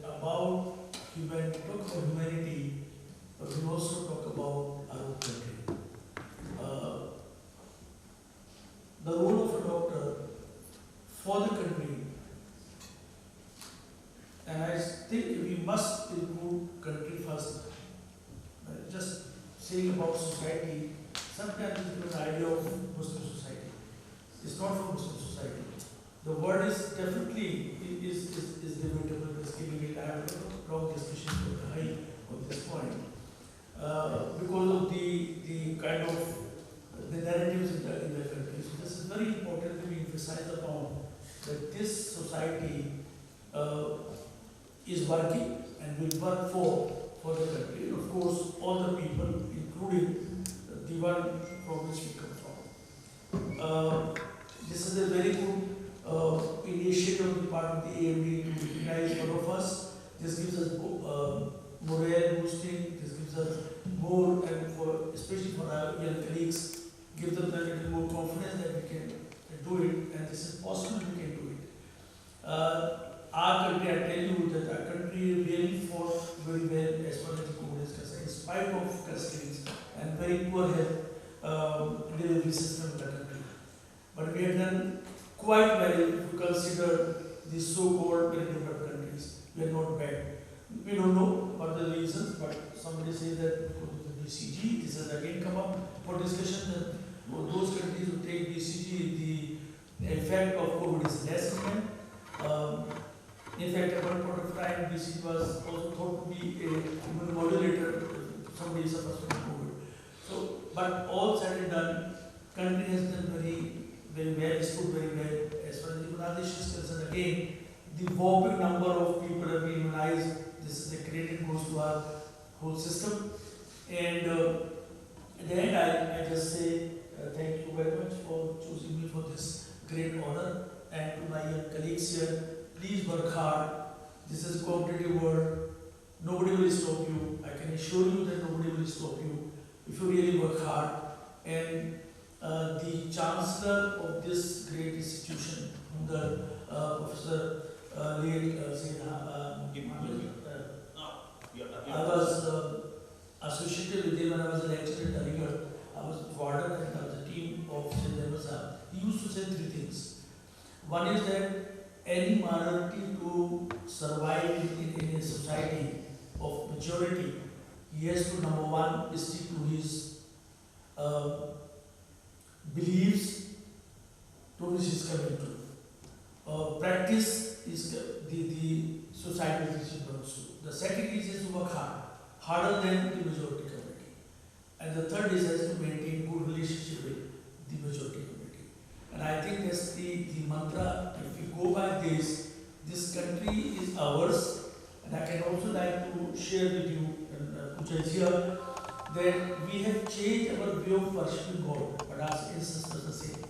about humanity, talk about humanity, but we also talk about our own country. The role of a doctor for the country, and I think we must include country first. Just saying about society, sometimes it's an idea of Muslim society. It's not for Muslim society. The word is definitely is debatable. Is giving it. I have a long discussion with the high on this point because of the kind of the narratives in the country. So this is very important to be emphasized upon that this society is working and will work for the country. And of course, all the people, including the one from which we come from. This is a very good initiative on the part of the AMD to recognize all of us. This gives us morale boosting, this gives us more, and for especially for our young colleagues, gives them a little more confidence that we can do it, and this is possible, we can do it. Our country, I tell you that our country really fought very well as far as the COVID is concerned, in spite of constraints and very poor health delivery system in the country. But we have done quite well if you consider the so-called very developed countries. We are not bad. We don't know what the reasons, but somebody says that because of the BCG, this has again come up for discussion that those countries who take BCG, the effect of COVID is less than. In fact, at one point of time, BCG was also thought to be a immunomodulator. Somebody suffers from COVID. So, but all said and done, country has done very well, stood very well as far as immunization is concerned. Again, the whopping number of people have been immunized. This is the credit goes to our whole system. And at the end, I just say thank you very much for choosing me for this great honor. And to my young colleagues here, please work hard. This is a competitive world. Nobody will stop you. I can assure you that nobody will stop you if you really work hard. And the Chancellor of this great institution, Professor I was associated with him when I was a lecturer at Aligarh. I was warden and I was a team of St. He used to say three things. One is that any minority to survive in a society of majority, he has to, number one, stick to his beliefs to which he is coming to. Practice is the society which he belongs to. The second is to work hard, harder than the majority community. And the third is has to maintain good relationship with the majority community. And I think that's the mantra. If you go by this country is ours. And I can also like to share with you, Puja is here, that we have changed our way of worshiping God, but our ancestors are the same.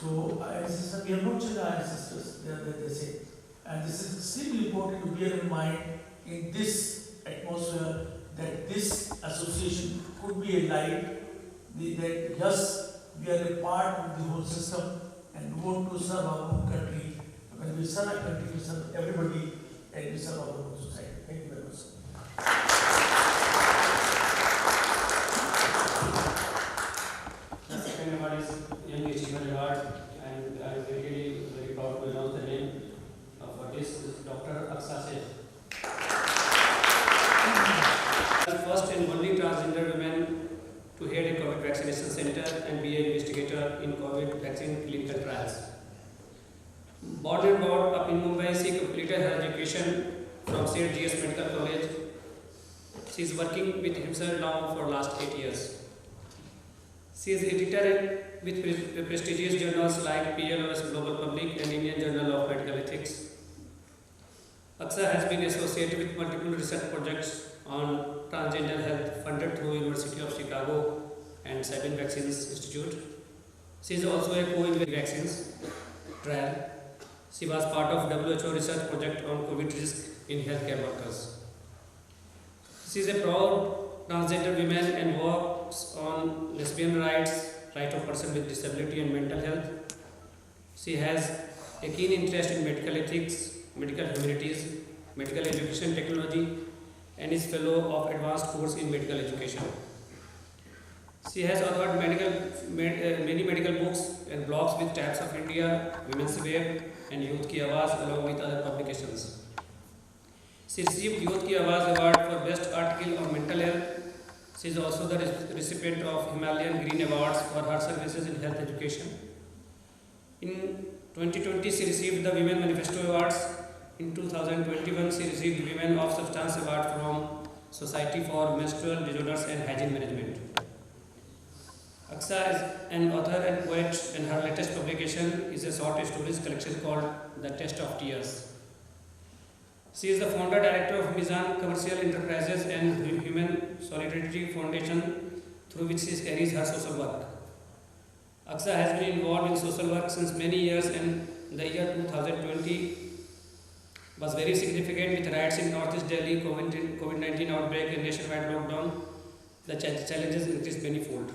So our ancestors, we have not changed our ancestors, they are the same. And this is extremely important to bear in mind in this atmosphere that this association could be a light, that yes, we are a part of the whole system and we want to serve our own country. When we serve our country, we serve everybody and we serve our own society. Thank you very much. The second award is Young Achievement Award, and I am very proud to announce the name for this is Dr. Aqsa Shaikh. The first and only transgender woman to head a COVID vaccination center and be an investigator in COVID vaccine clinical trials. Born and brought up in Mumbai, she completed her education from St. GS Medical College. She is working with himself now for last 8 years. She is editor with prestigious journals like PLOS Global Public and Indian Journal of Medical Ethics. Aqsa has been associated with multiple research projects on transgender health funded through University of Chicago and Sabin Vaccines Institute. She is also a co-inventor vaccines trial. She was part of WHO research project on COVID risk in healthcare workers. She is a proud transgender woman and works on lesbian rights, right of person with disability and mental health. She has a keen interest in medical ethics, medical humanities, medical education technology, and is fellow of advanced course in medical education. She has authored many medical books and blogs with Types of India, Women's Web, and Youth Ki Awaaz along with other publications. She received Youth Ki Awaaz Award for Best Article on Mental Health. She is also the recipient of Himalayan Green Awards for her services in health education. In 2020, she received the Women Manifesto Awards. In 2021, she received Women of Substance Award from Society for Menstrual Disorders and Hygiene Management. Aqsa is an author and poet, and her latest publication is a short stories collection called The Test of Tears. She is the founder director of Mizan Commercial Enterprises and Human Solidarity Foundation, through which she carries her social work. Aqsa has been involved in social work since many years, and the year 2020 was very significant with riots in Northeast Delhi, COVID-19 outbreak and nationwide lockdown. The challenges increased manifold.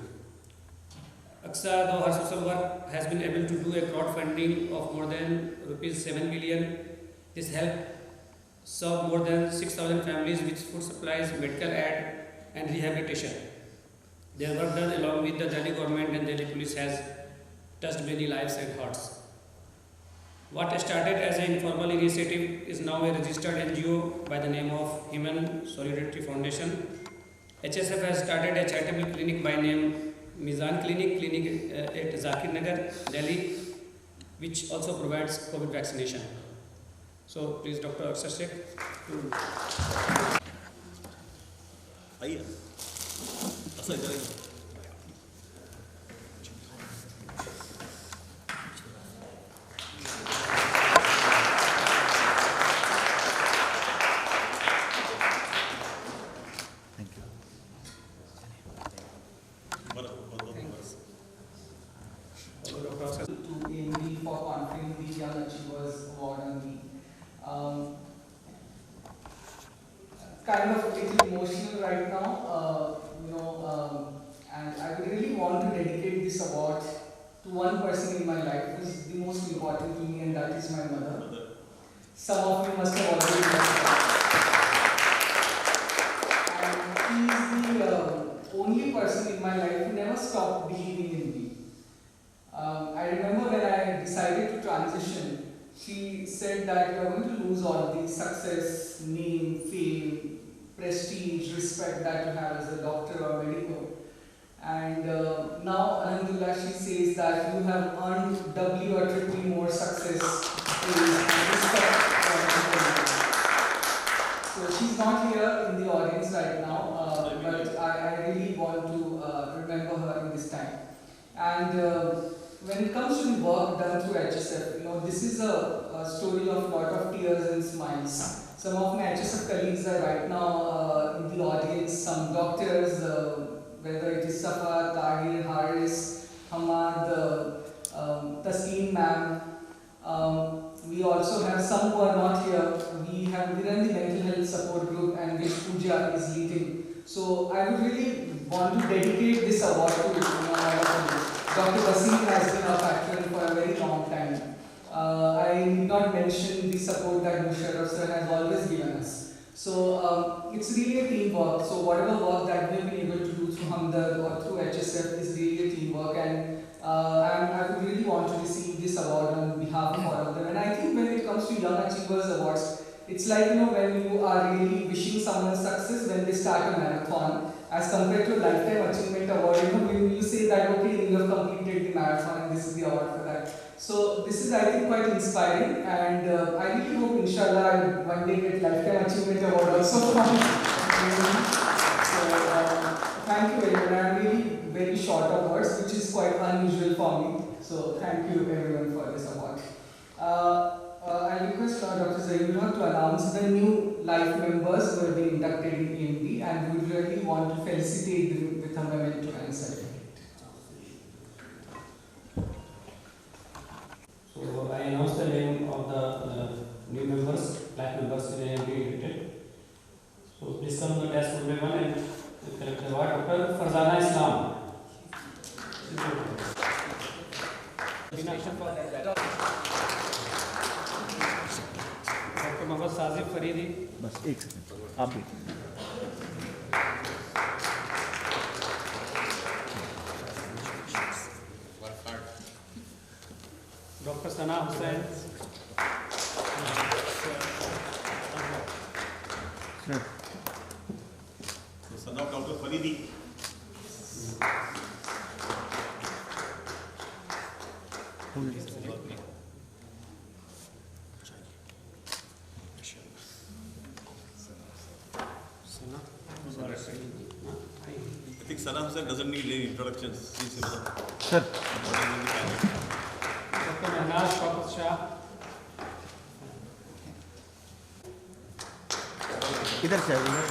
Aqsa, though her social work, has been able to do a crowdfunding of more than ₹7 billion. This helped serve more than 6,000 families with food supplies, medical aid, and rehabilitation. Their work done along with the Delhi government and Delhi police has touched many lives and hearts. What started as an informal initiative is now a registered NGO by the name of Human Solidarity Foundation. HSF has started a charitable clinic by name Mizan Clinic at Zakir Nagar, Delhi, which also provides COVID vaccination. So please, Dr. Aqsa Shaikh. To AMD for conferring the Young Achievers Award on me. Kind of a little emotional right now, and I would really want to dedicate this award to one person in my life who is the most important to me, and that is my mother. Some of you must have already met her. And she is the only person in my life who never stopped believing in me. I remember when I decided to transition, she said that you are going to lose all the success, name, fame, prestige, respect that you have as a doctor or medical. And now, alhamdulillah, she says that you have earned doubly or triply more success, fame, and respect. So she's not here in the audience right now, but I really want to remember her in this time. And when it comes to the work done through HSF, this is a story of a lot of tears and smiles. Some of my HSF colleagues are right now in the audience, some doctors, whether it is Safa, Tahir, Haris, Hamad, Tasleen ma'am. We also have some who are not here. We run the mental health support group, and which Pooja is leading. So I would really want to dedicate this award to Dr. Wasim has been our patron for a very long time. I need not mention the support that Musharraf sir has always given us. So it's really a teamwork. So whatever work that we have been able to do through Hamdard or through HSF is really a teamwork, and I would really want to receive this award on behalf of all of them. And I think when it comes to Young Achievers Awards, it's like when you are really wishing someone success when they start a marathon, as compared to a lifetime achievement award. When you say that okay, you have completed the marathon and this is the award for that. So this is, I think, quite inspiring, and I really hope, inshallah, I one day get lifetime achievement award also for me. So thank you everyone. I'm really very short of words, which is quite unusual for me. So thank you everyone for this award. I request Dr. Zainullah to announce the new life members who have been inducted in AMD, and we really want to felicitate them with a memento and certificate. So I announce the name of the new members, life members in AMD inducted. So please come to the desk for everyone and collect the award. Dr. Farzana Islam. Dr. Mohd Faridi. बस एक second आप भी Dr. Sana Husain. Son of Dr. Faridi. I think Sana Hussain doesn't need any introductions. Sir Dr. Mehnaz Shaukat Shah. इधर से इधर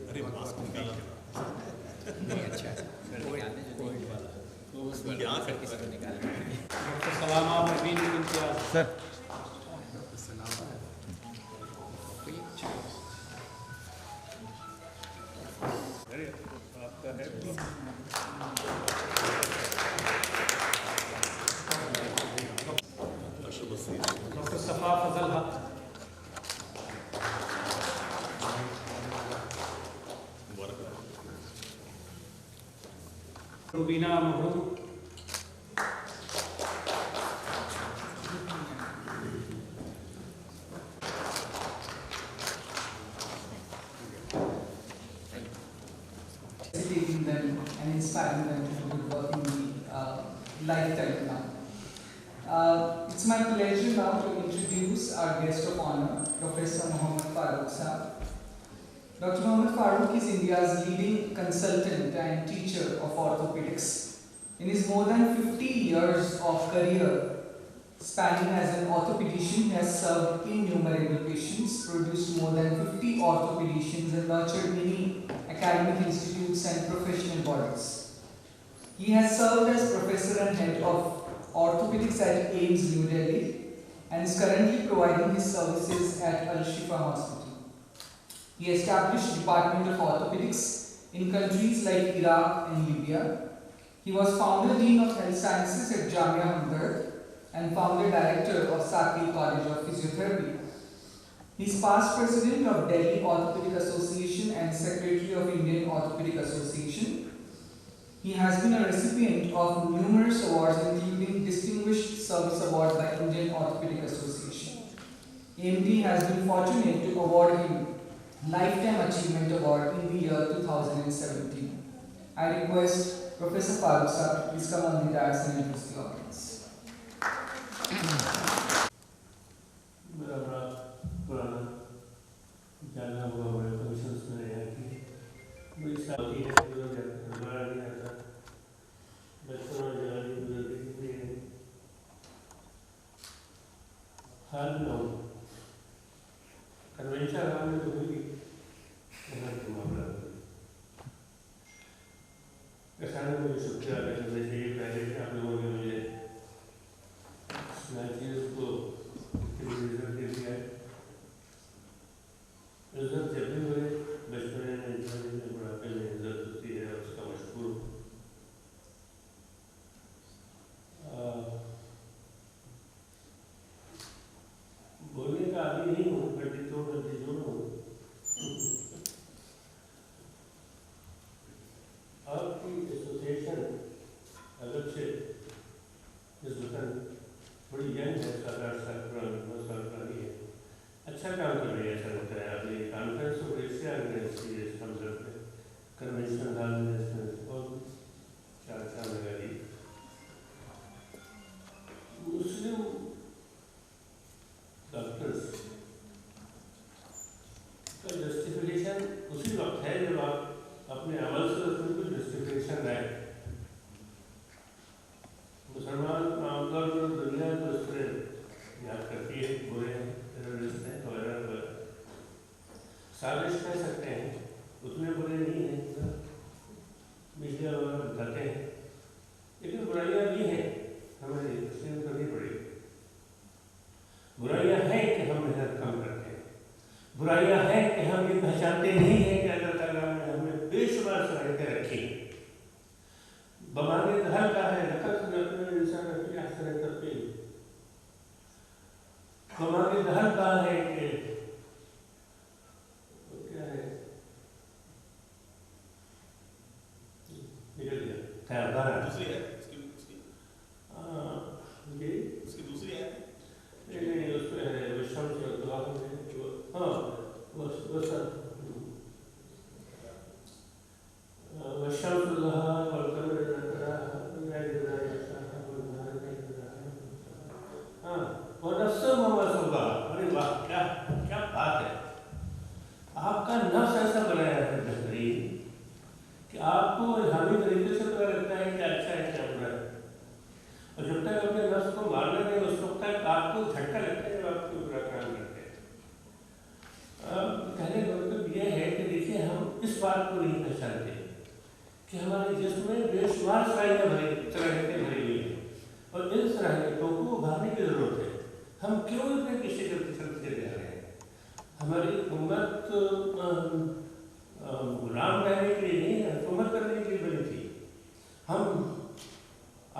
अरे mask निकाला Dr. Salama Praveen Imtiaz. Sir Dr. Safa Fazal Haq. Rubina Mohd. inspiring them to do good work in the lifetime now. It's my pleasure now to introduce our guest of honor, Professor Mohd Farooque. Dr. Mohd Farooque is India's leading consultant and teacher of orthopedics. In his more than 50 years of career, spanning as an orthopedician, he has served innumerable patients, produced more than 50 orthopedicians, and nurtured many academic institutes and professional bodies. He has served as professor and head of orthopedics at AIIMS New Delhi and is currently providing his services at Al-Shifa Hospital. He established Department of Orthopedics in countries like Iraq and Libya. He was founder dean of health sciences at Jamia Hamdard and founder director of Saki College of Physiotherapy. He is past president of Delhi Orthopedic Association and secretary of Indian Orthopedic Association. He has been a recipient of numerous awards, including Distinguished Service Award by Indian Orthopedic Association. AMD has been fortunate to award him Lifetime Achievement Award in the year 2017. I request Professor Farooque to please come on the dais and address the audience. मेरा बड़ा पुराना जानना हुआ बड़े commissions में यहाँ की मुझे शादी है गुजर जाता बड़ा नहीं आता बचपन में जवानी गुजर गई है हाल में हूँ कन्वेंशन हाल में तो हुई यहाँ के मामला किसानों को शुक्रिया अदा करना चाहिए पहले कि आप लोगों ने मुझे चीज़ को रिजल्ट दे दिया है रिजल्ट जब भी मुझे बचपन में बुढ़ापे में रिजल्ट होती है और उसका मशहूर बोलने का आदमी नहीं हूँ गड्डी जोड़ हूँ आपकी एसोसिएशन अलग से निस्बतन बड़ी यंग है 7-8 साल पुरानी 9 साल पुरानी है अच्छा काम कर रही है ऐसा लगता है आपने कॉन्फ्रेंस और इससे ऑर्गेनाइज की है हम सब कन्वेंशन हॉल में और 4 साल लगा दी मुस्लिम डॉक्टर्स का जस्टिफिकेशन उसी वक्त है जब आप अपने अमल से उसमें कुछ जस्टिफिकेशन लाए मुसलमान आमतौर पर दुनिया को इस तरह याद करती है बुरे हैं टेररिस्ट हैं वगैरह वगैरह साजिश कह सकते हैं उतने बुरे नहीं हैं मीडिया वगैरह बताते हैं लेकिन बुराइयाँ भी हैं हमें तस्लीम करनी पड़ेगी बुराइयाँ हैं कि हम मेहनत कम करते हैं बुराइयाँ हैं कि हम ये पहचानते नहीं हैं कि अल्लाह ताला ने हमें बेशुमार सलाहियतें रखी बमाने हल का है लकत अपने इंसान अपनी आखिरत करते बमाने हल का है कि क्या है निकल गया खैर बार दूसरी है उसकी ये उसकी दूसरी है नहीं उस पे है विश्राम से दुआ में हाँ बस विश्राम से दुआ और अरे वाह क्या क्या बात है आपका नफ्स ऐसा बनाया है बेहतरीन कि आपको इल्हामी तरीके से पता लगता है क्या अच्छा है क्या बुरा है और जब तक अपने नफ्स को मारने में उस वक्त तक आपको झटका लगता है जब आप कोई बुरा काम करते हैं कहने का मतलब यह है कि देखिए हम इस बात को नहीं पहचानते कि हमारे जिस्म में बेशुमार सलाहियतें भरी हुई हैं और इन सलाहियतों को उभारने की ज़रूरत है हम क्यों इतने पीछे चलते जा रहे हैं हमारी उम्मत गुलाम रहने के लिए नहीं है हुकूमत करने के लिए बनी थी हम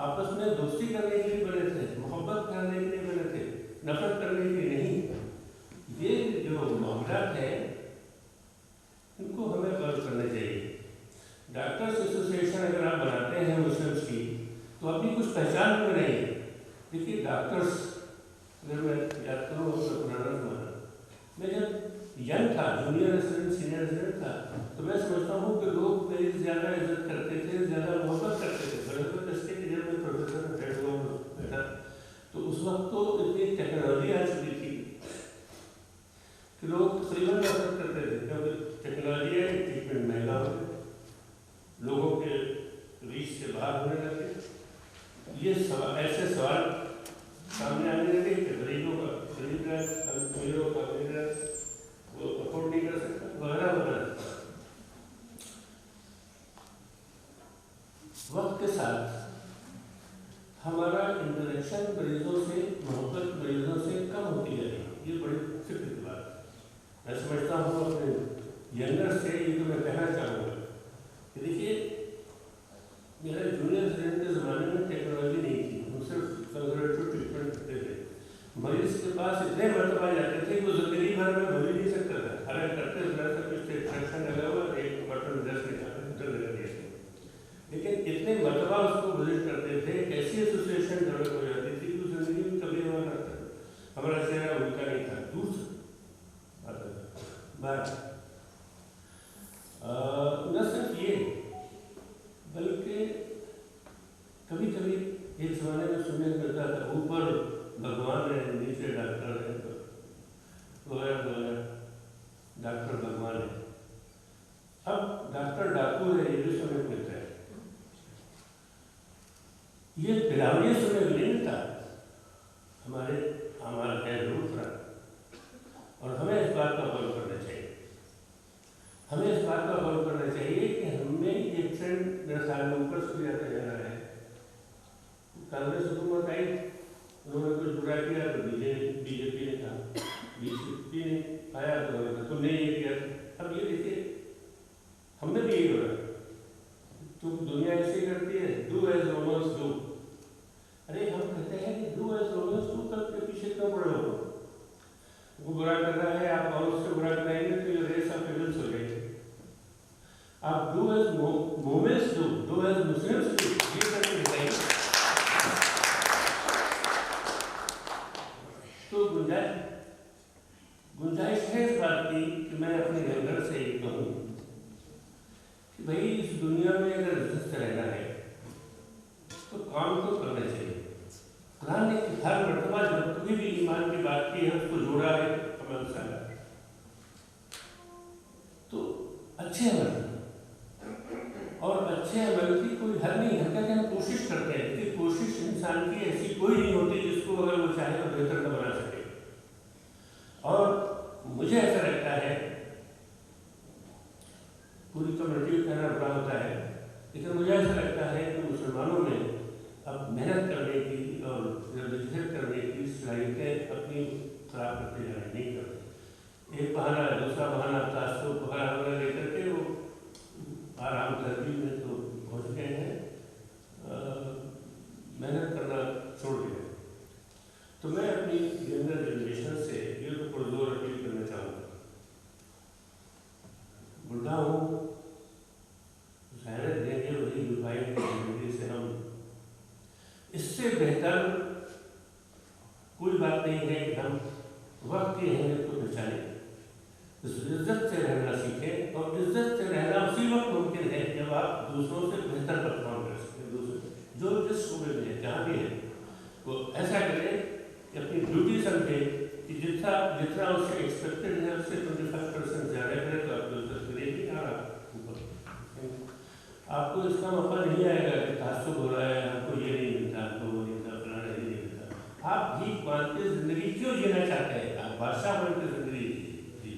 आपस में दोस्ती करने के लिए बने थे मोहब्बत करने के लिए बने थे नफरत करने के लिए नहीं ये जो मामला है इनको हमें गौर करना चाहिए डॉक्टर्स एसोसिएशन अगर आप बनाते हैं मुस्लिम्स की तो अपनी कुछ पहचान में नहीं देखिए डॉक्टर्स अगर मैं याद करूँ अपना पुराना ज़माना मैं जब यंग था जूनियर रेसिडेंट सीनियर रेसिडेंट था तो मैं समझता हूँ कि लोग मेरी ज़्यादा इज्जत करते थे ज़्यादा के साथ हमारा इंटरेक्शन मरीजों से, मोहब्बत मरीजों से कम होती जा रही है। ये बड़ी फिक्र की बात है। मैं समझता हूँ अपने यंगर से ये तो मैं कहना चाहूँगा कि देखिए, मेरा जूनियर रेजिडेंट के ज़माने में टेक्नोलॉजी नहीं थी, हम सिर्फ कंजर्वेटिव ट्रीटमेंट करते थे। मरीज के पास इतने मरतबा जाते थे कि वो जिंदगी भर में भूल ही नहीं सकता था। हालांकि करते ज़रा सा कुछ एक्सट्रैक्शन लगा हुआ, एक बटन दस निकाला, इंटर लगा दिया, लेकिन इतने मरतबा उसको विजिट करते थे, ऐसी एसोसिएशन डेवलप हो जाती थी कि उस जिंदगी में कभी हुआ ना था। हमारा चेहरा उनका नहीं था, दूर से आता था बात। न सिर्फ ये, बल्कि कभी कभी एक ज़माने में सुनने को मिलता था ऊपर भगवान है, नीचे डॉक्टर है, वगैरह वगैरह, डॉक्टर भगवान है। अब डॉक्टर डाकू है, ये भी सुनने को मिलता है। ये बिरावनी सुनने को नहीं मिलता। हमारे है जरूर खराब, और हमें इस बात का फॉलो करना चाहिए। हमें इस बात का फॉलो करना चाहिए कि हमें ये ट्रेंड मेरे ख्याल में ऊपर से जाता जा रहा है। कांग्रेस हुकूमत आई, उन्होंने कुछ बुरा किया तो बीजेपी ने कहा, बीजेपी ने आया तो उन्होंने कहा तुमने ये किया। अब ये देखिए, हमने भी यही हो रहा है, तो दुनिया ऐसे करती है, डू एज रोमन्स डू। अरे हम कहते हैं कि डू एज रोमन्स डू, कब के पीछे क्यों पड़े हो? वो बुरा कर रहा है, आप और उससे बुरा कराएंगे तो ये रेस ऑफ एविल्स हो जाएगी। आप do as moments do as Muslims do, ये करके दिखाइए। तो गुंजाइश है इस बात की कि मैं अपने घर से कहूँ कि भाई इस दुनिया में अगर इज्जत से रहना है तो काम तो करना चाहिए। कुरान ने हर मरतबा जब कभी भी ईमान की बात की है उसको जोड़ा है अमल से, तो अच्छे अमल, और अच्छे अमल की कोई हद नहीं है। क्या हम कोशिश करते हैं कि कोशिश इंसान की ऐसी कोई नहीं होती जिसको अगर वो चाहे तो बेहतर न बना सके। और मुझे ऐसा लगता है, पूरी कम्युनिटी को कहना बुरा होता है, लेकिन मुझे ऐसा लगता है कि मुसलमानों ने अब मेहनत करने की और जद्दोजहद करने की सलाहियतें अपनी खराब करते जा रहे, नहीं करते। एक बहाना दूसरा बहाना तासुब वगैरह लेकर के वो आराम तहजीब में तो पहुँच गए हैं, मेहनत करना छोड़ दिया। तो मैं अपनी यंगर जनरेशन से ये तो पुरजोर अपील करना चाहूँगा, बुढ़ा हूँ, ज़ाहिर देंगे वही युवाएँ जिंदगी से हम, इससे बेहतर कोई बात नहीं है कि हम वक्त की अहमियत को पहचानें, इज्जत से रहना सीखें। और इज्जत से रहना उसी वक्त मुमकिन है जब आप दूसरों से बेहतर परफॉर्म कर सकें। दूसरे जो जिस शोबे में है, जहाँ भी है, वो ऐसा करें कि अपनी ड्यूटी समझे कि जितना उससे एक्सपेक्टेड है उससे 25% ज़्यादा करें तो आपको इज्जत मिलेगी। और आपको इसका मौका नहीं आएगा कि तासुब हो रहा है, हमको ये नहीं मिलता, हमको वो नहीं मिलता, फलाना ये नहीं मिलता। आप भीख मांग के जिंदगी क्यों जीना चाहते हैं? आप बादशाह बन के जिंदगी जी।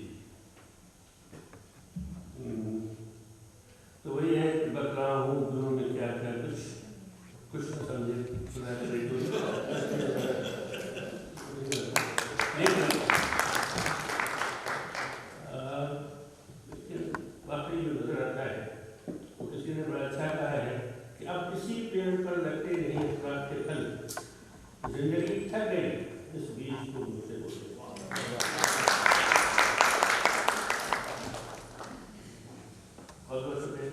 तो वही है कि बता रहा हूँ गुरु ने क्या क्या कुछ न समझे सुना वाकई जो नजर आता है, तो किसी ने बड़ा अच्छा कहा है कि आप किसी पेड़ पर लगते नहीं अखबार के फल, जिंदगी थक गई इस बीज को मुझसे बोले। बहुत शुक्रिया।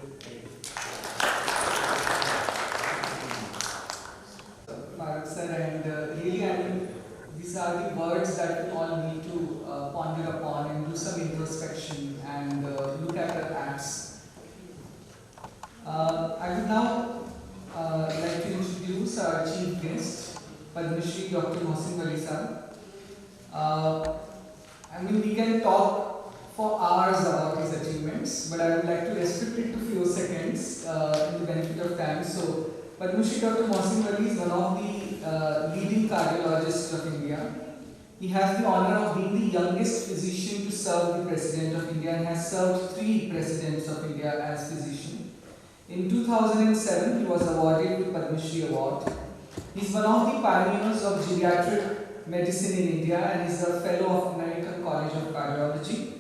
Farooque sir, and really, I mean, these are the words that we all need to ponder upon and do some introspection and look at our acts. I would now like to introduce our chief guest, Padma Shri Dr. Mohsin Wai sir. I mean, we can talk for hours about his achievements, but I would like to restrict it to few seconds in the benefit of time. So, Padma Shri Dr. Mohsin Wai is one of the leading cardiologists of India. He has the honor of being the youngest physician to serve the President of India and has served 3 Presidents of India as physician. In 2007, he was awarded with Padma Shri Award. He is one of the pioneers of geriatric medicine in India and is a fellow of American College of Cardiology.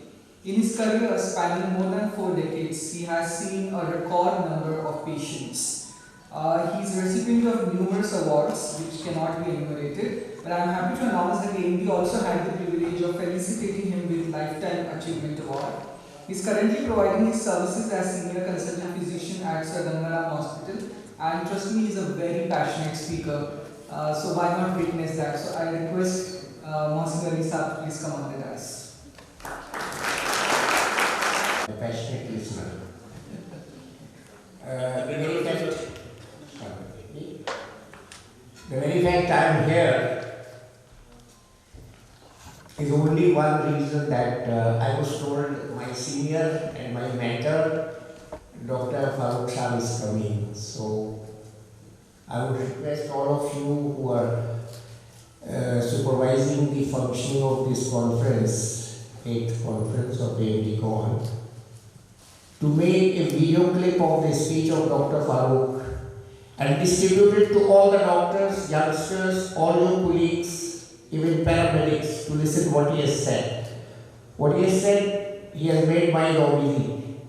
In his career spanning more than 4 decades, he has seen a record number of patients. He is a recipient of numerous awards which cannot be enumerated, but I am happy to announce that AMD also had the privilege of felicitating him with Lifetime Achievement Award. He is currently providing his services as Senior Consultant Physician at Sir Gangaram Hospital, and trust me, he is a very passionate speaker, so why not witness that? So I request Mohsin Wai sir, please come on the dais. A passionate listener. The very fact I am here is only one reason that I was told my senior and my mentor, Dr. Farooque sir, is coming. So I would request all of you who are supervising the functioning of this conference, 8th conference of AMDCON, to make a video clip of the speech of Dr. Farooque and distribute it to all the doctors, youngsters, all your colleagues, even paramedics, to listen what he has said. What he has said, he has made my job easy.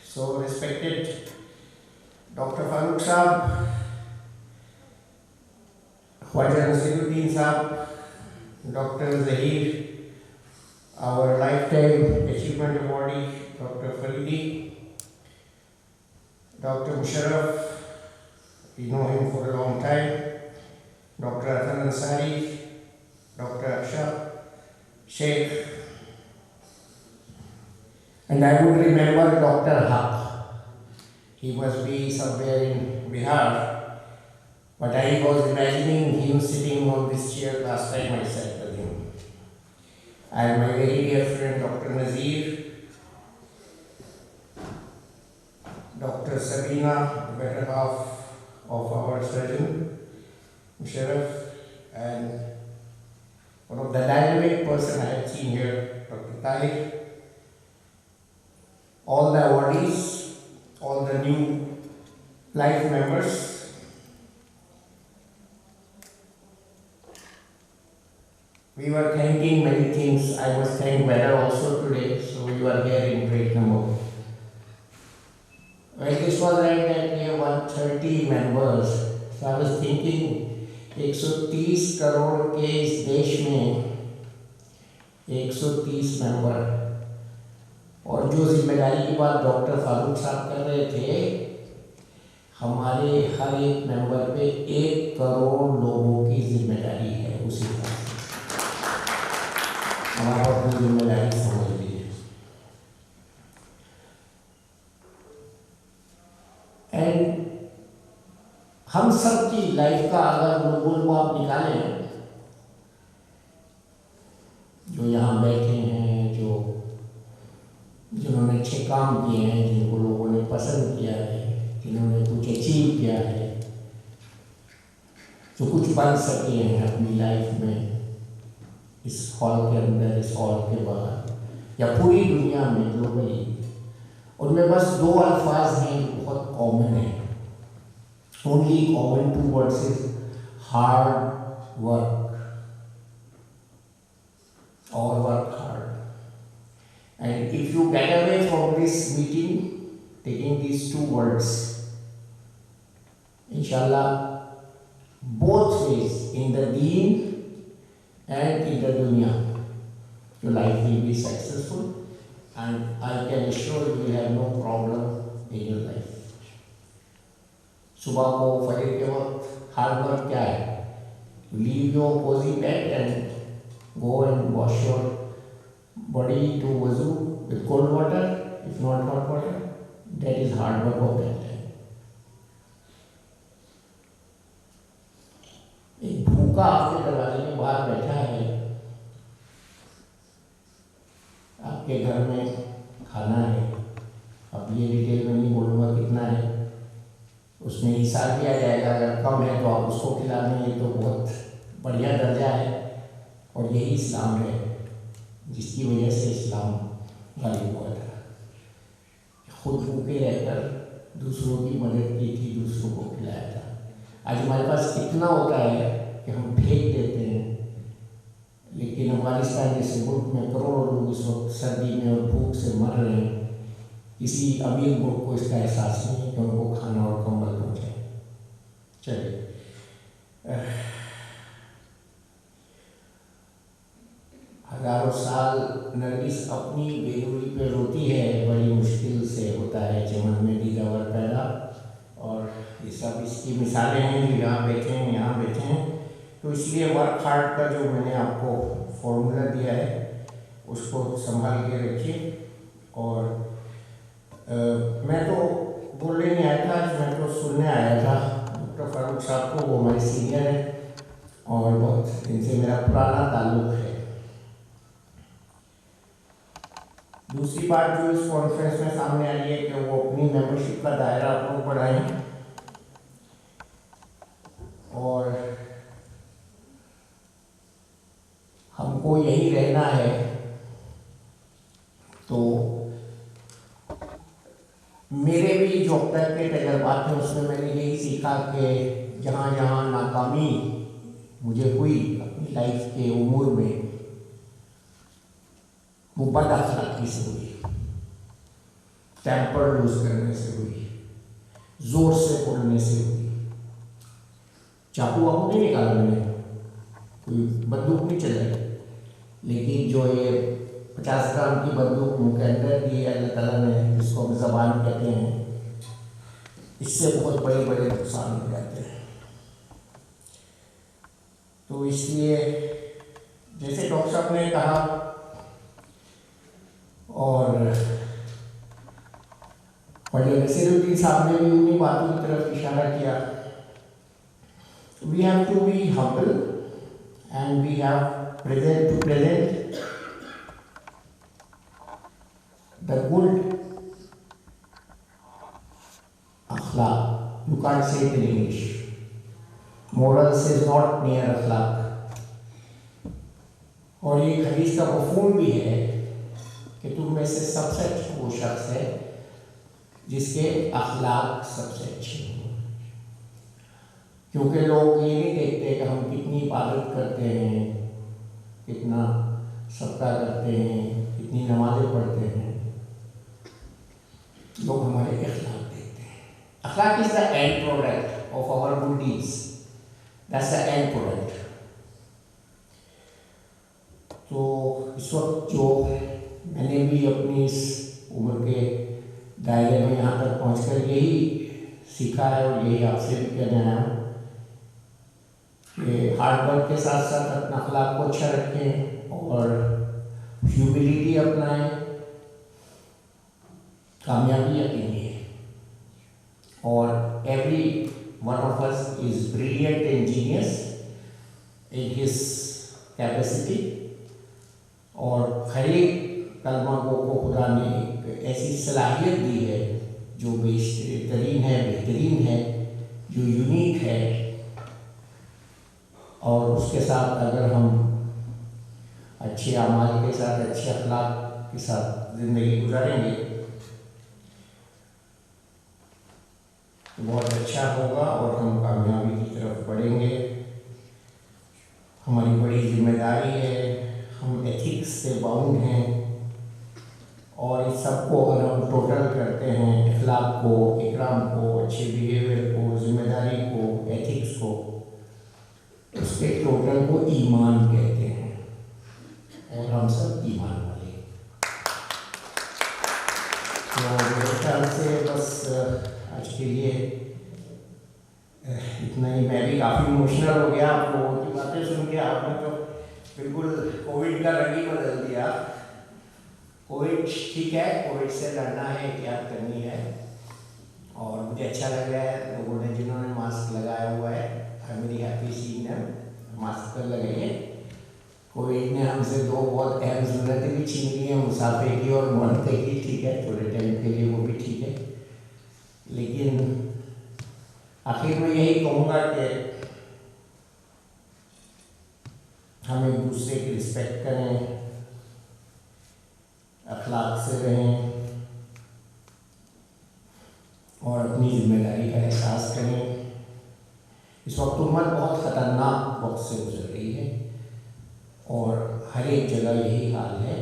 So, respected Dr. Farooque Sahab, Khaja Naseeruddin Sahab, Dr. Zahir, our Lifetime Achievement Awardee, Dr. Faridi, Dr. Musharraf, we know him for a long time, Dr. Ansari, Dr. Aqsa Shaikh, and I would remember Dr. Haq. He must be somewhere in Bihar, but I was imagining him sitting on this chair last time I sat with him. And my very dear friend Dr. Nazir, Dr. Sabina, the better half of our surgeon, Musharraf, and one of the dynamic person I had seen here, Dr. Tahir, all the awardees, all the new life members, we were thanking many things. I was thank weather also today, so you are here in great number. Well, this was right that we have 130 members. So I was thinking 130 crore के इस देश में 130 member, और जो जिम्मेदारी की बात doctor Farooq साहब कर रहे थे, हमारे हर एक मेंबर पे 1 करोड़ लोगों की जिम्मेदारी है। उसी तरह हमारा अपनी जिम्मेदारी समझ लीजिए। एंड हम सब की लाइफ का अगर लोगों को आप निकालें, जो यहाँ बैठे हैं, जिन्होंने अच्छे काम किए हैं, जिनको लोगों ने पसंद किया है, जिन्होंने कुछ अचीव किया है, जो कुछ बन सके हैं अपनी लाइफ में, इस हॉल के अंदर, इस हॉल के बाहर, या पूरी दुनिया में ग्लोबली, उनमें बस 2 अल्फाज हैं जो बहुत कॉमन है। Only common 2 words is hard work or work hard. And if you get away from this meeting taking these 2 words, inshallah, both ways, in the deen and in the dunya, your life will be successful, and I can assure you will have no problem in your life. सुबह को फजर के वक्त hard work क्या है? Leave your cozy bed and go and wash your body to wuzu with cold water, if not hot water. That is hard work of that time. एक भूखा आपके दरवाजे में बाहर बैठा है, आपके घर में खाना है, अब ये डिटेल में नहीं बोलूँगा कितना है, उसमें हिसाब दिया जाएगा, अगर कम है तो आप उसको खिला दें, ये तो बहुत बढ़िया दर्जा है, और यही इस्लाम है जिसकी वजह से इस्लाम गालिब हुआ था। खुद भूखे रहकर दूसरों की मदद की थी, दूसरों को खिलाया था। आज हमारे पास इतना होता है कि हम फेंक देते हैं, लेकिन अफगानिस्तान जैसे मुल्क में करोड़ों लोग इस वक्त सर्दी में और भूख से मर रहे हैं। किसी अमीर मुल्क को इसका एहसास नहीं है कि उनको खाना और कंबल पहुँचे। चलिए, हजारों साल नरगिस अपनी बेरूही पे रोती है, बड़ी मुश्किल से होता है चमन में दीदावर पैदा। और ये सब इसकी मिसालें हैं जो यहाँ बैठे हैं, यहाँ बैठे हैं। तो इसलिए वर्क हार्ड का जो मैंने आपको फॉर्मूला दिया है उसको संभाल के रखिए। और मैं तो बोलने नहीं आया था, मैं तो सुनने आया था डॉक्टर फारूक साहब को। वो हमारे सीनियर हैं और बहुत इनसे मेरा पुराना ताल्लुक़ है। दूसरी बात जो इस कॉन्फ्रेंस में सामने आई है कि वो अपनी मेंबरशिप का दायरा आप लोग बढ़ाएं, और हमको यही रहना है। तो मेरे भी जो अब तक के तजर्बात हैं उसमें मैंने यही सीखा कि जहाँ जहाँ नाकामी मुझे हुई अपनी लाइफ के उमूर में, वो बद अखलाकी से हुई, टेम्पर लूज करने से हुई, जोर से बोलने से हुई। चाकू वाकू नहीं निकाला मैंने, कोई बंदूक नहीं चलाई, लेकिन जो ये 50 ग्राम की बंदूक मुँह के अंदर दी है अल्लाह ताला ने, जिसको हम ज़बान कहते हैं, इससे बहुत बड़े बड़े नुकसान हो जाते हैं। तो इसलिए जैसे डॉक्टर साहब ने कहा, और नसीरुद्दीन साहब ने भी उन्हीं बातों की तरफ इशारा किया, we have to be humble and we have to present the good akhlaq. You can't say it in English. Morals is not near akhlaq. और ये हदीस का मफ़हूम भी है कि तुम में से सबसे अच्छा वो शख्स है जिसके अखलाक सबसे अच्छे हों। क्योंकि लोग ये नहीं देखते कि हम कितनी इबादत करते हैं, कितना सदका करते हैं, कितनी नमाज़ें पढ़ते हैं, लोग हमारे अखलाक देखते हैं। अखलाक is the end product of our good deeds, that's the end product. तो इस वक्त जो मैंने भी अपनी इस उम्र के दायरे में यहाँ तक पहुँचकर यही सीखा है और यही आपसे भी कहना है कि हार्ड वर्क के साथ साथ अपना अखलाक को अच्छा रखें और ह्यूमिलिटी अपनाएं, कामयाबी यकीनी है। और every one of us is brilliant and genius in his capacity, और हर एक कलमा को खुदा ने एक ऐसी सलाहियत दी है जो बेहतरीन है, जो यूनिक है। और उसके साथ अगर हम अच्छे अमाल के साथ, अच्छे अखलाक के साथ ज़िंदगी गुजारेंगे तो बहुत अच्छा होगा और हम कामयाबी की तरफ बढ़ेंगे। हमारी बड़ी जिम्मेदारी है, हम एथिक्स से बाउंड हैं, और इस सबको अगर हम टोटल करते हैं, अखलाक को, इकराम को, अच्छे बिहेवियर को, जिम्मेदारी को, एथिक्स को, उसके टोटल को ईमान कहते हैं, और हम सब ईमान वाले। तो मेरे ख्याल से बस आज के लिए इतना ही। मैं भी काफ़ी इमोशनल हो गया आप लोगों की बातें सुन के। आपने तो बिल्कुल कोविड का रंग ही बदल दिया। कोविड ठीक है, कोविड से लड़ना है, एहतियात करनी है, और मुझे अच्छा लग रहा है लोगों ने जिन्होंने मास्क लगाया हुआ है। I am very happy seeing them. Mask कर लगाइए। कोविड ने हमसे दो बहुत अहम ज़रूरतें भी छीन ली हैं, मुसाफे की और मोहल्ले की। ठीक है, थोड़े टाइम के लिए वो भी ठीक है, लेकिन आखिर में यही कहूँगा कि हम एक दूसरे की रिस्पेक्ट करें, अखलाक से रहें, اپنی ذمہ داری کا احساس کریں. اس وقت امت بہت خطرناک وقت سے گزر رہی ہے اور ہر ایک جگہ یہی حال ہے.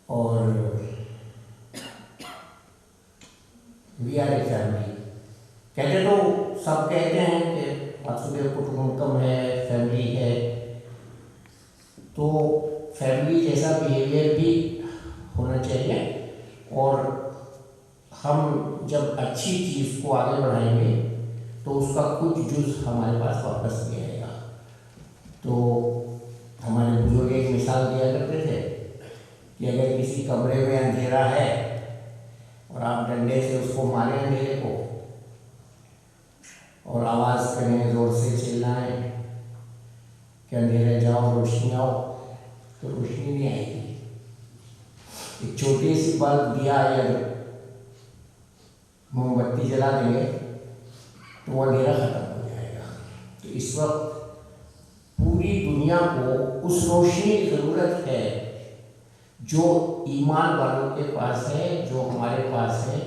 اور وی آر اے فیملی. کہتے تو سب کہتے ہیں کہ واسودیو کٹمبکم ہے, فیملی ہے, تو فیملی جیسا بیہیویئر بھی ہونا چاہیے. اور ہم جب اچھی چیز کو آگے بڑھائیں گے تو اس کا کچھ جز ہمارے پاس واپس بھی آئے گا. تو ہمارے بزرگ ایک مثال دیا کرتے تھے کہ اگر کسی کمرے میں اندھیرا ہے اور آپ ڈنڈے سے اس کو ماریں اندھیرے کو اور آواز کریں, زور سے چلائیں کہ اندھیرے جاؤ روشنی آؤ, تو روشنی نہیں آئے گی. ایک چھوٹی سی بلب دیا یا موم بتی جلا دیں گے تو وہ اندھیرا ختم ہو جائے گا. تو اس وقت پوری دنیا کو اس روشنی کی ضرورت ہے جو ایمان والوں کے پاس ہے, جو ہمارے پاس ہے,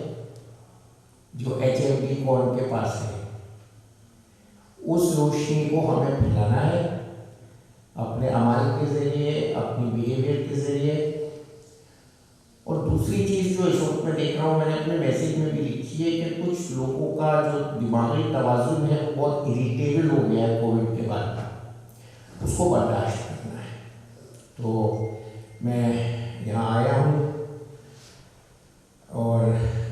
جو AMDCON کے پاس ہے. اس روشنی کو ہمیں پھیلانا ہے اپنے عمل کے ذریعے, اپنی بیہیویئر کے ذریعے. اور دوسری چیز جو اس وقت میں دیکھ رہا ہوں, میں نے اپنے میسیج میں بھی لکھی ہے کہ کچھ لوگوں کا جو دماغی توازن ہے وہ بہت اریٹیبل ہو گیا ہے کووڈ کے بعد. اس کو برداشت کرنا ہے. تو میں یہاں آیا ہوں اور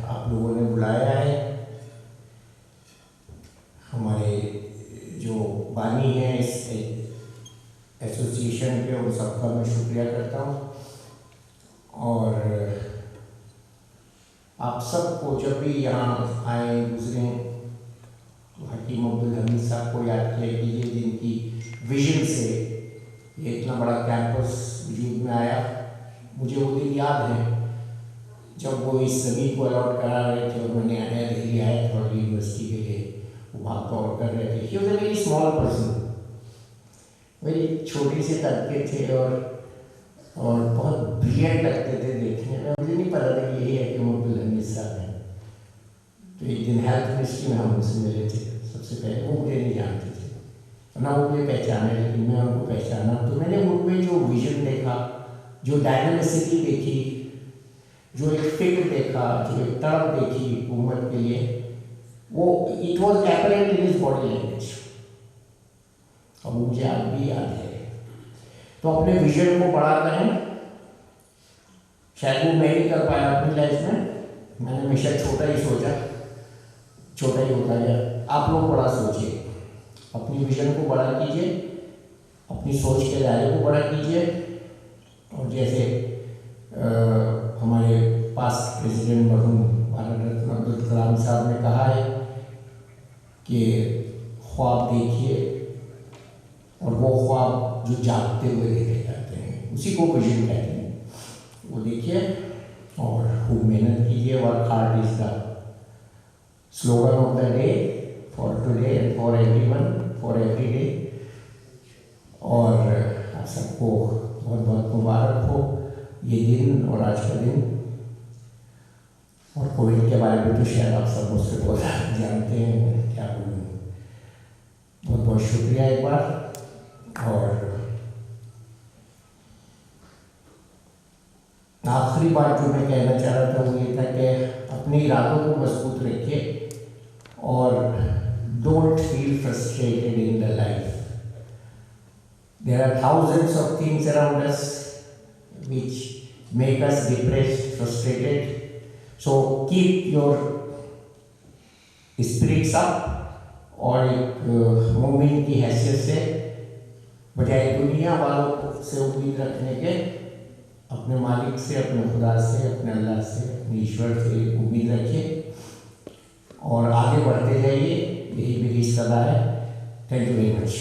آپ لوگوں نے بلایا ہے. ہمارے جو بانی ہیں اس ایسوسیشن کے, ان سب کا میں شکریہ کرتا ہوں. اور آپ سب کو جب بھی یہاں آئیں گزریں تو حکیم عبدالحمید صاحب کو یاد کیا کیجیے جن کی ویژن سے یہ اتنا بڑا کیمپس وجود میں آیا. مجھے وہ دن یاد ہیں جب وہ اس زمین کو الاٹ کرا رہے تھے اور میں نے نیا دہلی آیا تھا اور یونیورسٹی کے لیے وہ بھاگ دوڑ کر رہے تھے. He was a very small person, very چھوٹے سے طبقے تھے اور بہت بریلینٹ لگتے تھے دیکھنے میں. مجھے نہیں پتا تھا کہ یہی ہے کہ عبدالحمید صاحب ہیں. تو ایک دن ہیلتھ منسٹری میں ہم ان سے ملے تھے. سب سے پہلے وہ مجھے نہیں جانتے تھے, نہ وہ مجھے پہچانے, لیکن میں ان کو پہچانا. تو میں نے ان میں جو ویژن دیکھا, جو ڈائنامسٹی دیکھی, جو ایک فکر دیکھا, جو ایک تڑپ دیکھی حکومت کے لیے, وہ it was apparent in his body language. اور وہ مجھے آج بھی یاد ہے. تو اپنے ویژن کو بڑا کریں. شاید وہ میں نہیں کر پایا اپنی لائف میں نے ہمیشہ چھوٹا ہی سوچا, چھوٹا ہی ہوتا گیا. آپ لوگ بڑا سوچیے, اپنی ویژن کو بڑا کیجیے, اپنی سوچ کے دائرے کو بڑا کیجیے. اور جیسے ہمارے پاسٹ پریزیڈنٹ مرحوم بھارت رتن عبدالکلام صاحب نے کہا ہے کہ خواب دیکھیے اور وہ خواب جو جاگتے ہوئے دیکھے جاتے ہیں اسی کو ویژن کہتے ہیں. وہ دیکھیے اور خوب محنت کیجیے. Work hard is the slogan of the day, for today and for every one, for every day. اور آپ سب کو بہت بہت مبارک ہو یہ دن اور آج کا دن. اور کووڈ کے بارے میں تو شاید آپ سب مجھ سے بہت جانتے ہیں, کیا بولوں. بہت بہت شکریہ ایک بار. اور آخری بات جو میں کہنا چاہ رہا تھا وہ یہ تھا کہ اپنے ارادوں کو مضبوط رکھیے اور don't feel frustrated in the life. There are thousands of things around us which make us depressed, frustrated. So keep your spirits up. اور ایک مومن کی حیثیت سے بجائے دنیا والوں سے امید رکھنے کے اپنے مالک سے, اپنے خدا سے, اپنے اللہ سے, اپنے ایشور سے امید رکھیے اور آگے بڑھتے جائیے. یہی میری صدا ہے. Thank you very much.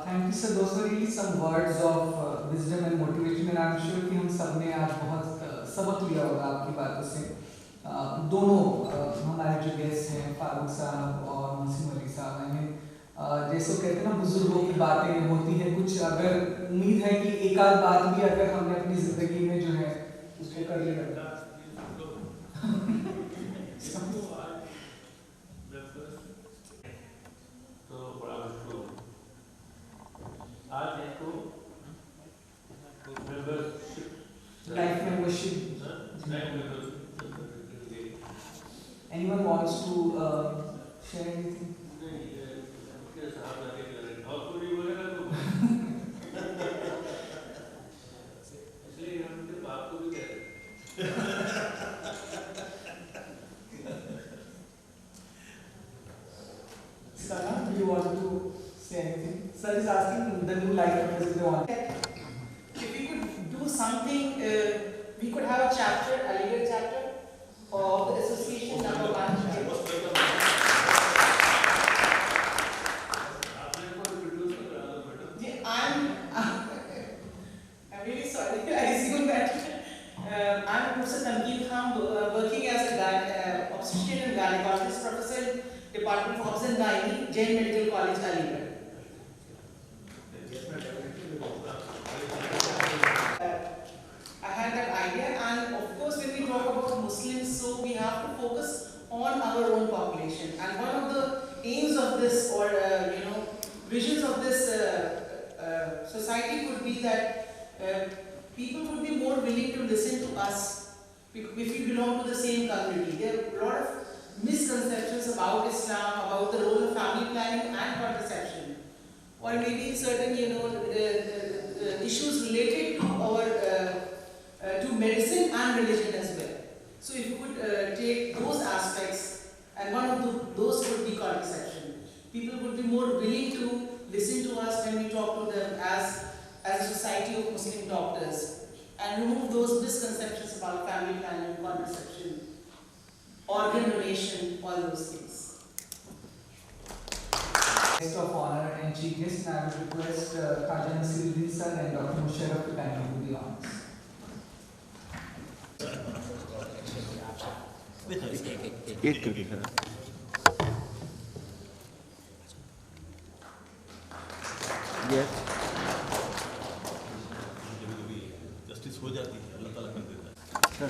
Thank you sir, those were really some words of wisdom and motivation, and I'm sure کہ ہم سب نے آج بہت سبق لیا ہوگا آپ کی باتوں سے. دونوں ہمارے جو گیسٹ ہیں فاروق صاحب اور محسن ولی صاحب ہیں, جیسے کہتے ہیں نا بزرگوں کی باتیں ہوتی ہیں کچھ, اگر امید ہے کہ ایک آدھ بات بھی اگر ہم نے اپنی زندگی میں جو ہے اس کو کر لیا. something, we could have a chapter, a legal chapter of the association number 1. I'm really sorry. I assume that I'm Professor Tanveer Khan, working as a obstetrician and gynecologist professor, Department of Obs and Gynae, Jain Medical College, Aligarh. I had that idea, and of course, when we talk about Muslims, so we have to focus on our own population. And one of the aims of this, or visions of this society could be that people would be more willing to listen to us if we belong to the same community. There are a lot of misconceptions about Islam, about the role of family planning and contraception, or maybe certain issues related to our to medicine and religion as well. So if you could take those aspects, and one of those would be contraception. People would be more willing to listen to us when we talk to them as a society of Muslim doctors, and remove those misconceptions about family planning, contraception, organ donation, all those things. Guest of honor and chief guest, and I would request Khaja Naseeruddin sir and Dr. Musharraf to continue the honors. Yes. Justice हो जाती है, अल्लाह ताला कर देता है। Sir.